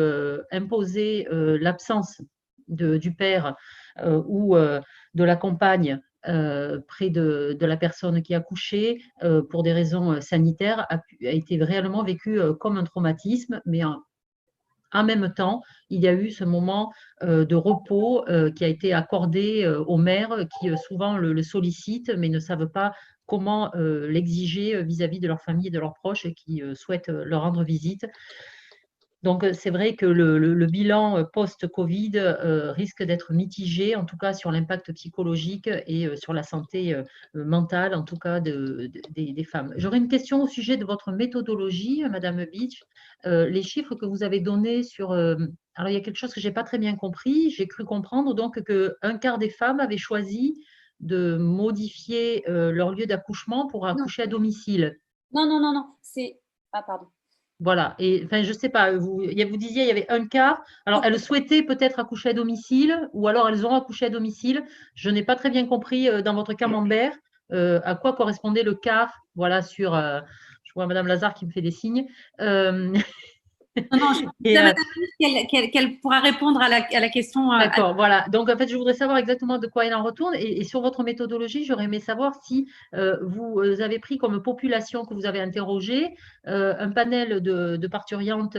imposer l'absence du père ou de la compagne près de la personne qui a accouché pour des raisons sanitaires a été réellement vécu comme un traumatisme, mais en même temps, il y a eu ce moment de repos qui a été accordé aux mères qui souvent le sollicitent, mais ne savent pas comment l'exiger vis-à-vis de leur famille et de leurs proches et qui souhaitent leur rendre visite. Donc, c'est vrai que le bilan post-Covid risque d'être mitigé, en tout cas sur l'impact psychologique et sur la santé mentale, en tout cas des femmes. J'aurais une question au sujet de votre méthodologie, Madame Beach. Les chiffres que vous avez donnés sur… alors, il y a quelque chose que je n'ai pas très bien compris. J'ai cru comprendre donc qu'un quart des femmes avaient choisi de modifier leur lieu d'accouchement pour accoucher à domicile.
Non. Ah, pardon.
Voilà, et enfin, je ne sais pas, vous disiez il y avait un quart. Alors, elles souhaitaient peut-être accoucher à domicile, ou alors elles ont accouché à domicile. Je n'ai pas très bien compris dans votre camembert à quoi correspondait le quart. Voilà, je vois Madame Lazare qui me fait des signes.
Non, qu'elle pourra répondre à la question.
D'accord, voilà. Donc, en fait, je voudrais savoir exactement de quoi il en retourne. Et sur votre méthodologie, j'aurais aimé savoir si vous avez pris comme population que vous avez interrogée un panel de parturientes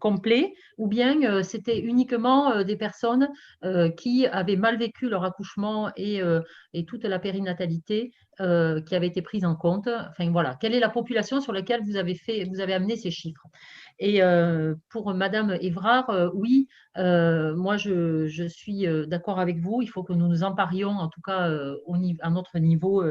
complet, ou bien c'était uniquement des personnes qui avaient mal vécu leur accouchement et toute la périnatalité qui avait été prise en compte. Enfin voilà, quelle est la population sur laquelle vous avez amené ces chiffres? Et pour Madame Évrard, oui, moi je suis d'accord avec vous. Il faut que nous nous emparions, en tout cas à notre niveau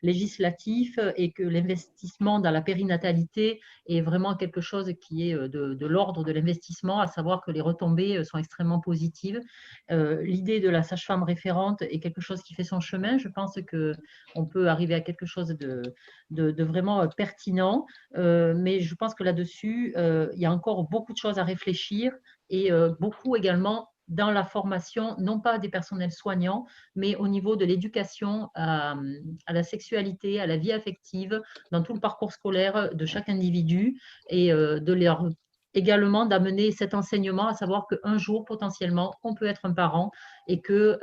législatif, et que l'investissement dans la périnatalité est vraiment quelque chose qui est de l'ordre de l'investissement, à savoir que les retombées sont extrêmement positives. L'idée de la sage-femme référente est quelque chose qui fait son chemin. Je pense qu'on peut arriver à quelque chose de vraiment pertinent, mais je pense que là-dessus, il y a encore beaucoup de choses à réfléchir et beaucoup également dans la formation, non pas des personnels soignants, mais au niveau de l'éducation à la sexualité, à la vie affective, dans tout le parcours scolaire de chaque individu, et de leur également d'amener cet enseignement, à savoir qu'un jour, potentiellement, on peut être un parent et qu'il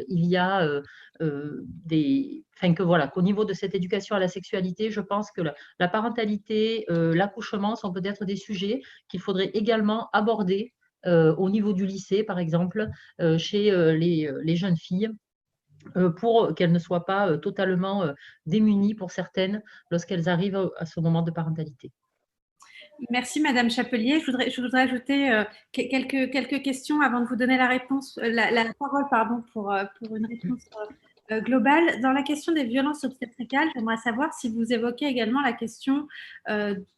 y a enfin que voilà, qu'au niveau de cette éducation à la sexualité, je pense que la parentalité, l'accouchement sont peut-être des sujets qu'il faudrait également aborder au niveau du lycée, par exemple, chez les jeunes filles, pour qu'elles ne soient pas totalement démunies pour certaines lorsqu'elles arrivent à ce moment de parentalité.
Merci Madame Chapelier. Je voudrais ajouter quelques questions avant de vous donner la parole pour une réponse globale. Dans la question des violences obstétricales, j'aimerais savoir si vous évoquez également la question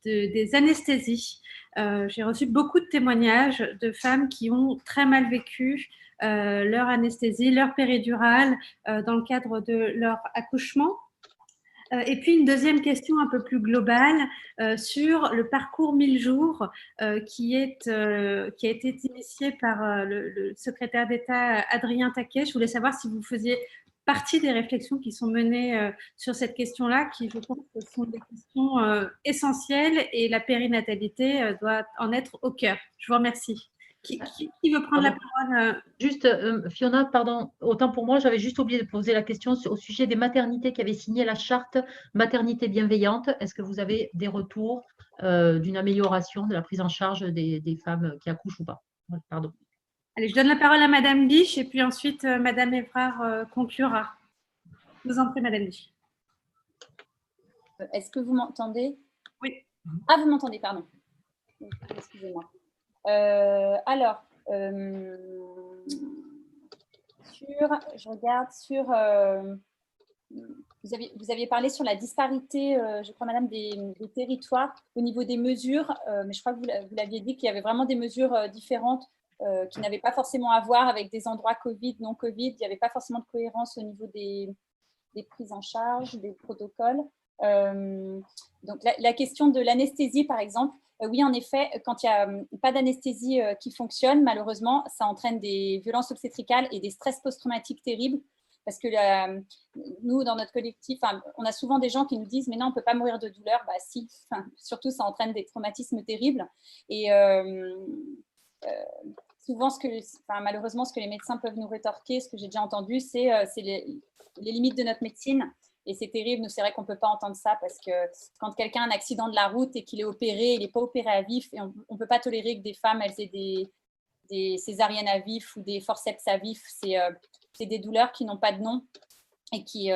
des anesthésies. J'ai reçu beaucoup de témoignages de femmes qui ont très mal vécu leur anesthésie, leur péridurale dans le cadre de leur accouchement. Et puis une deuxième question un peu plus globale sur le parcours 1000 jours qui a été initié par le secrétaire d'État Adrien Taquet. Je voulais savoir si vous faisiez partie des réflexions qui sont menées sur cette question-là, qui je pense que sont des questions essentielles, et la périnatalité doit en être au cœur. Je vous remercie. Qui veut prendre la parole?
Juste, Fiona, pardon, autant pour moi, j'avais juste oublié de poser la question au sujet des maternités qui avaient signé la charte maternité bienveillante. Est-ce que vous avez des retours d'une amélioration de la prise en charge des femmes qui accouchent ou pas? Pardon.
Allez, je donne la parole à Madame Biche et puis ensuite Madame Évrard conclura. Je vous en prie, Madame Biche.
Est-ce que vous m'entendez?
Oui.
Ah, vous m'entendez, pardon. Excusez-moi. Alors, je regarde sur… vous aviez parlé sur la disparité, je crois, Madame, des territoires au niveau des mesures, mais je crois que vous l'aviez dit qu'il y avait vraiment des mesures différentes qui n'avaient pas forcément à voir avec des endroits Covid, non Covid. Il n'y avait pas forcément de cohérence au niveau des des prises en charge, des protocoles. Donc, la question de l'anesthésie, par exemple, oui, en effet, quand il n'y a pas d'anesthésie qui fonctionne, malheureusement, ça entraîne des violences obstétricales et des stress post-traumatiques terribles. Parce que nous, dans notre collectif, on a souvent des gens qui nous disent « mais non, on ne peut pas mourir de douleur ». Bah si, surtout, ça entraîne des traumatismes terribles. Et souvent, malheureusement, ce que les médecins peuvent nous rétorquer, ce que j'ai déjà entendu, c'est les limites de notre médecine. Et c'est terrible, nous, c'est vrai qu'on ne peut pas entendre ça parce que quand quelqu'un a un accident de la route et qu'il est opéré, il n'est pas opéré à vif et on ne peut pas tolérer que des femmes, elles aient des césariennes à vif ou des forceps à vif. C'est des douleurs qui n'ont pas de nom et qui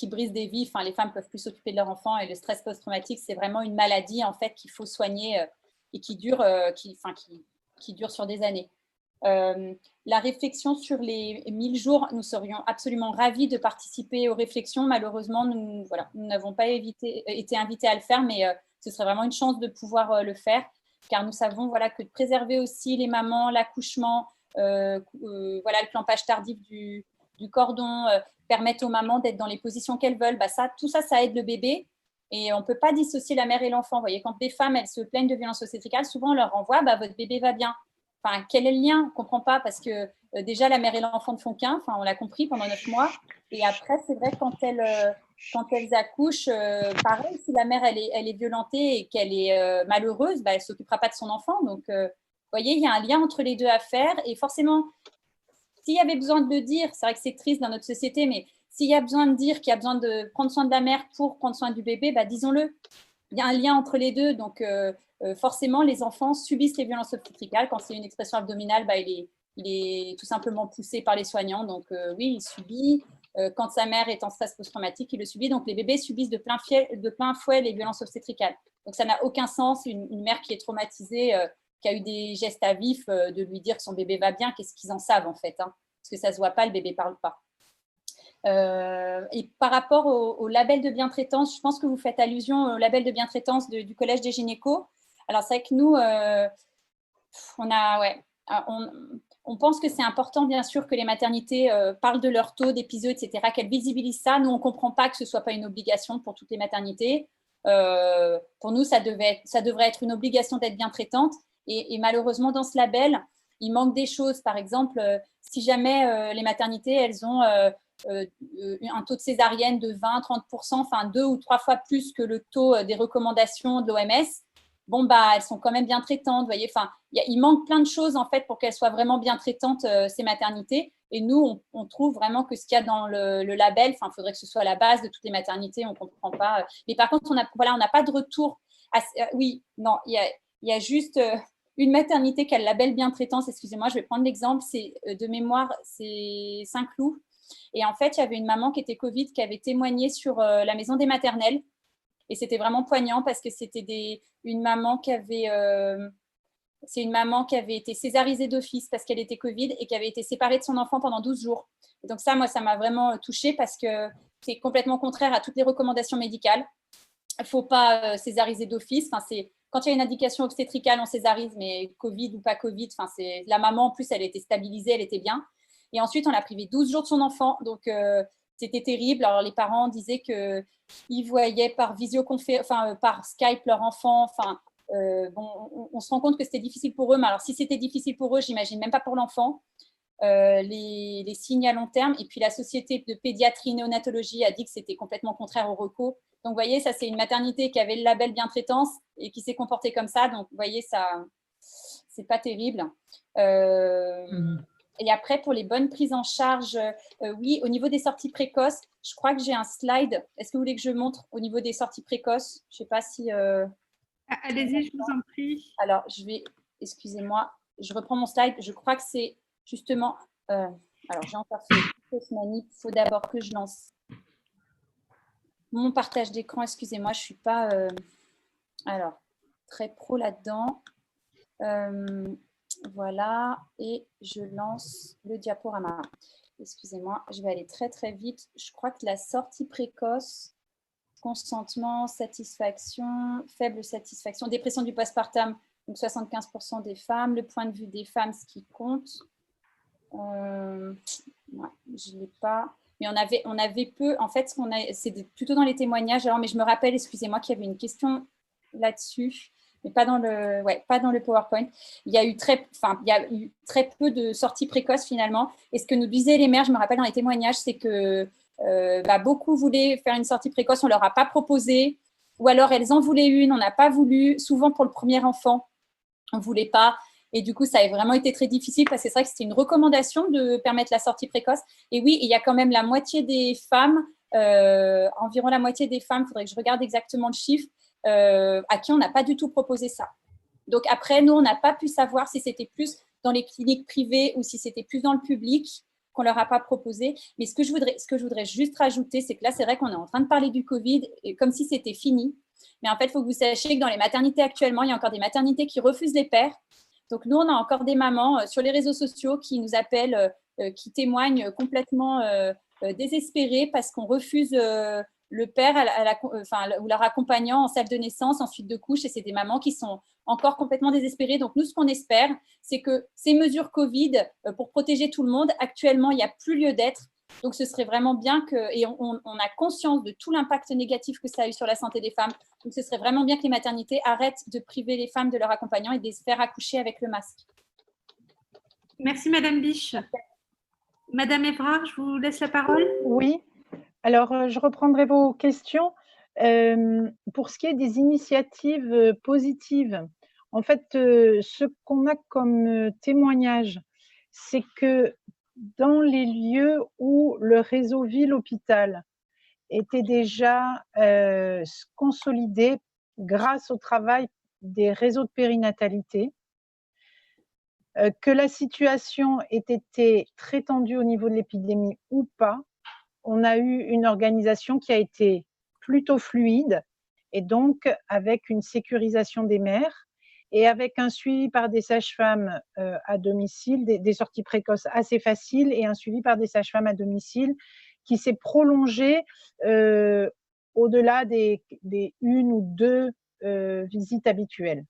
brisent des vies. Enfin, les femmes ne peuvent plus s'occuper de leur enfant et le stress post-traumatique, c'est vraiment une maladie en fait qu'il faut soigner et qui dure sur des années. La réflexion sur les 1000 jours, nous serions absolument ravis de participer aux réflexions. Malheureusement, nous n'avons pas été invités à le faire, mais ce serait vraiment une chance de pouvoir le faire, car nous savons que de préserver aussi les mamans, l'accouchement, le clampage tardif du cordon, permettre aux mamans d'être dans les positions qu'elles veulent, tout ça aide le bébé. Et on ne peut pas dissocier la mère et l'enfant. Vous voyez, quand des femmes elles se plaignent de violences obstétricales, souvent on leur renvoie votre bébé va bien. Enfin, quel est le lien? On ne comprend pas parce que déjà, la mère et l'enfant ne font qu'un. Enfin, on l'a compris pendant 9 mois. Et après, c'est vrai, quand elles accouchent, pareil, si la mère, elle est violentée et qu'elle est malheureuse, elle ne s'occupera pas de son enfant. Donc, vous voyez, il y a un lien entre les deux à faire. Et forcément, s'il y avait besoin de le dire, c'est vrai que c'est triste dans notre société, mais s'il y a besoin de dire qu'il y a besoin de prendre soin de la mère pour prendre soin du bébé, disons-le. Il y a un lien entre les deux. Donc, forcément, les enfants subissent les violences obstétricales. Quand c'est une expression abdominale, il est tout simplement poussé par les soignants. Donc, oui, il subit. Quand sa mère est en stress post-traumatique, il le subit. Donc, les bébés subissent de plein fouet les violences obstétricales. Donc, ça n'a aucun sens. Une mère qui est traumatisée, qui a eu des gestes à vif, de lui dire que son bébé va bien, qu'est-ce qu'ils en savent en fait, hein, parce que ça ne se voit pas, le bébé ne parle pas. Et par rapport au label de bientraitance, je pense que vous faites allusion au label de bientraitance du Collège des gynécos. Alors, c'est vrai que nous, on pense que c'est important, bien sûr, que les maternités parlent de leur taux d'épisio, etc., qu'elles visibilisent ça. Nous, on ne comprend pas que ce ne soit pas une obligation pour toutes les maternités. Pour nous, ça devrait être une obligation d'être bientraitante. Et malheureusement, dans ce label, il manque des choses. Par exemple, si jamais les maternités, elles ont un taux de césarienne de 20-30%, enfin 2 ou 3 fois plus que le taux des recommandations de l'OMS, elles sont quand même bien traitantes. Vous voyez, enfin, il manque plein de choses en fait pour qu'elles soient vraiment bien traitantes, ces maternités. Et nous, on trouve vraiment que ce qu'il y a dans le label, il faudrait que ce soit à la base de toutes les maternités, on ne comprend pas. Mais par contre, on n'a pas de retour. Oui, non, il y a juste une maternité qui a le label bien traitance. Excusez-moi, je vais prendre l'exemple. C'est de mémoire, c'est Saint-Cloud. Et en fait, il y avait une maman qui était Covid qui avait témoigné sur la maison des maternelles. Et c'était vraiment poignant parce que c'était une maman qui avait été césarisée d'office parce qu'elle était Covid et qui avait été séparée de son enfant pendant 12 jours. Et donc ça, moi, ça m'a vraiment touchée parce que c'est complètement contraire à toutes les recommandations médicales. Il ne faut pas césariser d'office. Quand il y a une indication obstétricale, on césarise, mais Covid ou pas Covid, la maman, en plus, elle était stabilisée, elle était bien. Et ensuite, on l'a privée 12 jours de son enfant. Donc, c'était terrible. Alors, les parents disaient qu'ils voyaient par par Skype leur enfant. On se rend compte que c'était difficile pour eux. Mais alors, si c'était difficile pour eux, j'imagine même pas pour l'enfant. Les signes à long terme. Et puis, la Société de pédiatrie néonatologie a dit que c'était complètement contraire au recours. Donc, vous voyez, ça, c'est une maternité qui avait le label bientraitance et qui s'est comportée comme ça. Donc, vous voyez, ça, c'est pas terrible. Et après, pour les bonnes prises en charge, oui, au niveau des sorties précoces, je crois que j'ai un slide. Est-ce que vous voulez que je montre au niveau des sorties précoces? Je ne sais pas si…
Allez-y, je vous en prie.
Alors, excusez-moi, je reprends mon slide. Je crois que c'est justement… alors, j'ai encore fait cette manip. Il faut d'abord que je lance mon partage d'écran. Excusez-moi, je ne suis pas très pro là-dedans. Voilà, et je lance le diaporama. Excusez-moi, je vais aller très très vite. Je crois que la sortie précoce, consentement, satisfaction, faible satisfaction, dépression du postpartum, donc 75% des femmes, le point de vue des femmes, ce qui compte. Je ne l'ai pas. mais on avait peu. En fait, c'est plutôt dans les témoignages. Alors, mais je me rappelle, excusez-moi, qu'il y avait une question là-dessus, mais pas dans le PowerPoint. Il y a eu très peu de sorties précoces finalement. Et ce que nous disaient les mères, je me rappelle dans les témoignages, c'est que beaucoup voulaient faire une sortie précoce, on leur a pas proposé, ou alors elles en voulaient une, on n'a pas voulu. Souvent pour le premier enfant, on voulait pas. Et du coup, ça a vraiment été très difficile parce que c'est vrai que c'était une recommandation de permettre la sortie précoce. Et oui, il y a quand même la moitié des femmes, environ la moitié des femmes, il faudrait que je regarde exactement le chiffre, à qui on n'a pas du tout proposé ça. Donc après, nous, on n'a pas pu savoir si c'était plus dans les cliniques privées ou si c'était plus dans le public qu'on leur a pas proposé. Mais ce que je voudrais juste rajouter, c'est que là, c'est vrai qu'on est en train de parler du Covid et comme si c'était fini. Mais en fait, il faut que vous sachiez que dans les maternités actuellement, il y a encore des maternités qui refusent les pères. Donc, nous, on a encore des mamans sur les réseaux sociaux qui nous appellent, qui témoignent complètement désespérées parce qu'on refuse le père ou leur accompagnant en salle de naissance, en suite de couche. Et c'est des mamans qui sont encore complètement désespérées. Donc, nous, ce qu'on espère, c'est que ces mesures Covid, pour protéger tout le monde, actuellement, il n'y a plus lieu d'être. Donc, ce serait vraiment bien et on a conscience de tout l'impact négatif que ça a eu sur la santé des femmes. Donc, ce serait vraiment bien que les maternités arrêtent de priver les femmes de leur accompagnant et de se faire accoucher avec le masque.
Merci, Madame Biche. Madame Évrard, je vous laisse la parole.
Oui, alors je reprendrai vos questions. Pour ce qui est des initiatives positives, en fait, ce qu'on a comme témoignage, c'est que dans les lieux où le réseau ville-hôpital était déjà consolidé grâce au travail des réseaux de périnatalité, que la situation ait été très tendue au niveau de l'épidémie ou pas, on a eu une organisation qui a été plutôt fluide et donc avec une sécurisation des mères et avec un suivi par des sages-femmes à domicile, des sorties précoces assez faciles et un suivi par des sages-femmes à domicile qui s'est prolongé au-delà des une ou deux visites habituelles.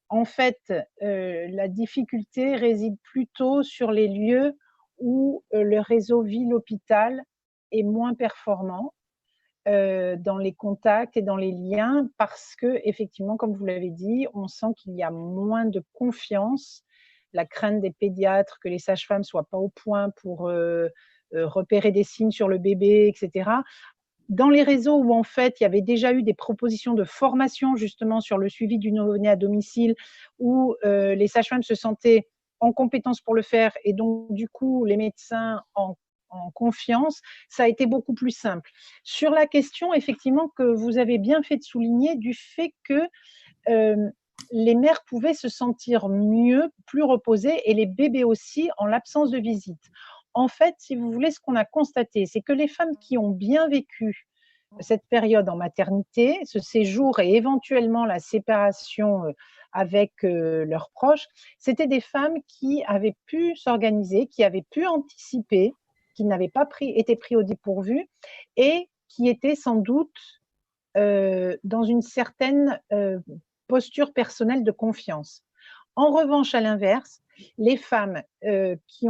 En fait, la difficulté réside plutôt sur les lieux où le réseau ville-hôpital est moins performant dans les contacts et dans les liens parce que, effectivement, comme vous l'avez dit, on sent qu'il y a moins de confiance, la crainte des pédiatres que les sages-femmes soient pas au point pour repérer des signes sur le bébé, etc. Dans les réseaux où en fait il y avait déjà eu des propositions de formation justement sur le suivi du nouveau-né à domicile, où les sages-femmes se sentaient en compétence pour le faire et donc du coup les médecins en confiance, ça a été beaucoup plus simple. Sur la question effectivement que vous avez bien fait de souligner du fait que les mères pouvaient se sentir mieux, plus reposées et les bébés aussi en l'absence de visite. En fait, si vous voulez, ce qu'on a constaté, c'est que les femmes qui ont bien vécu cette période en maternité, ce séjour et éventuellement la séparation avec leurs proches, c'était des femmes qui avaient pu s'organiser, qui avaient pu anticiper, qui n'avaient pas été pris au dépourvu et qui étaient sans doute dans une certaine posture personnelle de confiance. En revanche, à l'inverse, les femmes qui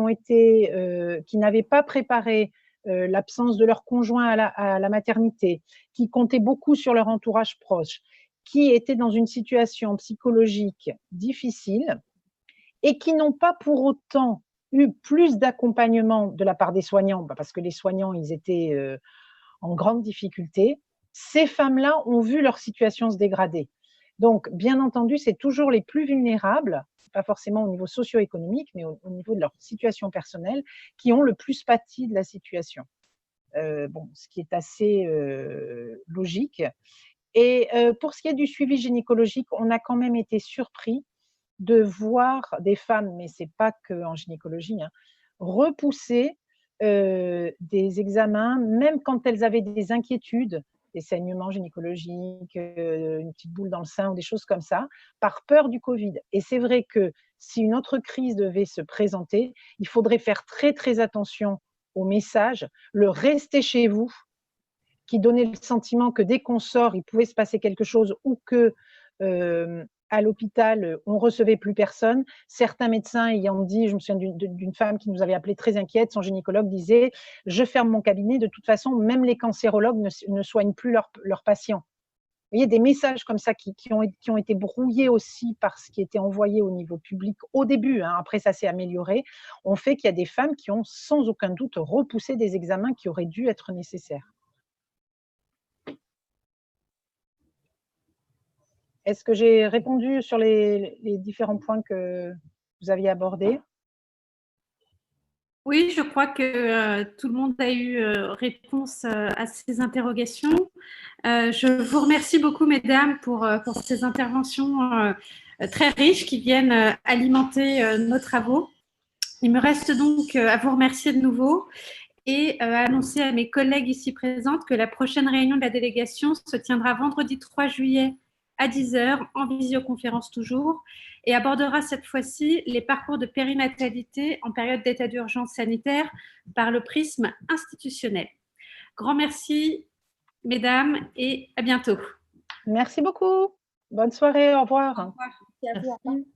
n'avaient pas préparé l'absence de leur conjoint à la maternité, qui comptaient beaucoup sur leur entourage proche, qui étaient dans une situation psychologique difficile et qui n'ont pas pour autant eu plus d'accompagnement de la part des soignants, parce que les soignants, ils étaient en grande difficulté, ces femmes-là ont vu leur situation se dégrader. Donc, bien entendu, c'est toujours les plus vulnérables, pas forcément au niveau socio-économique, mais au niveau de leur situation personnelle, qui ont le plus pâti de la situation. Ce qui est assez logique. Et pour ce qui est du suivi gynécologique, on a quand même été surpris de voir des femmes, mais ce n'est pas qu'en gynécologie, repousser des examens, même quand elles avaient des inquiétudes, des saignements gynécologiques, une petite boule dans le sein ou des choses comme ça, par peur du Covid. Et c'est vrai que si une autre crise devait se présenter, il faudrait faire très très attention au message, le rester chez vous, qui donnait le sentiment que dès qu'on sort, il pouvait se passer quelque chose ou que à l'hôpital, on recevait plus personne. Certains médecins ayant dit, je me souviens d'une femme qui nous avait appelé très inquiète, son gynécologue disait « Je ferme mon cabinet, de toute façon, même les cancérologues ne soignent plus leurs patients ». Vous voyez, des messages comme ça qui ont été brouillés aussi par ce qui était envoyé au niveau public au début, hein, après ça s'est amélioré, ont fait qu'il y a des femmes qui ont sans aucun doute repoussé des examens qui auraient dû être nécessaires. Est-ce que j'ai répondu sur les différents points que vous aviez abordés?
Oui, je crois que tout le monde a eu réponse à ces interrogations. Je vous remercie beaucoup, mesdames, pour ces interventions très riches qui viennent alimenter nos travaux. Il me reste donc à vous remercier de nouveau et annoncer à mes collègues ici présentes que la prochaine réunion de la délégation se tiendra vendredi 3 juillet à 10 h, en visioconférence toujours, et abordera cette fois-ci les parcours de périnatalité en période d'état d'urgence sanitaire par le prisme institutionnel. Grand merci, mesdames, et à bientôt.
Merci beaucoup. Bonne soirée, au revoir.
Au revoir.
Merci à vous.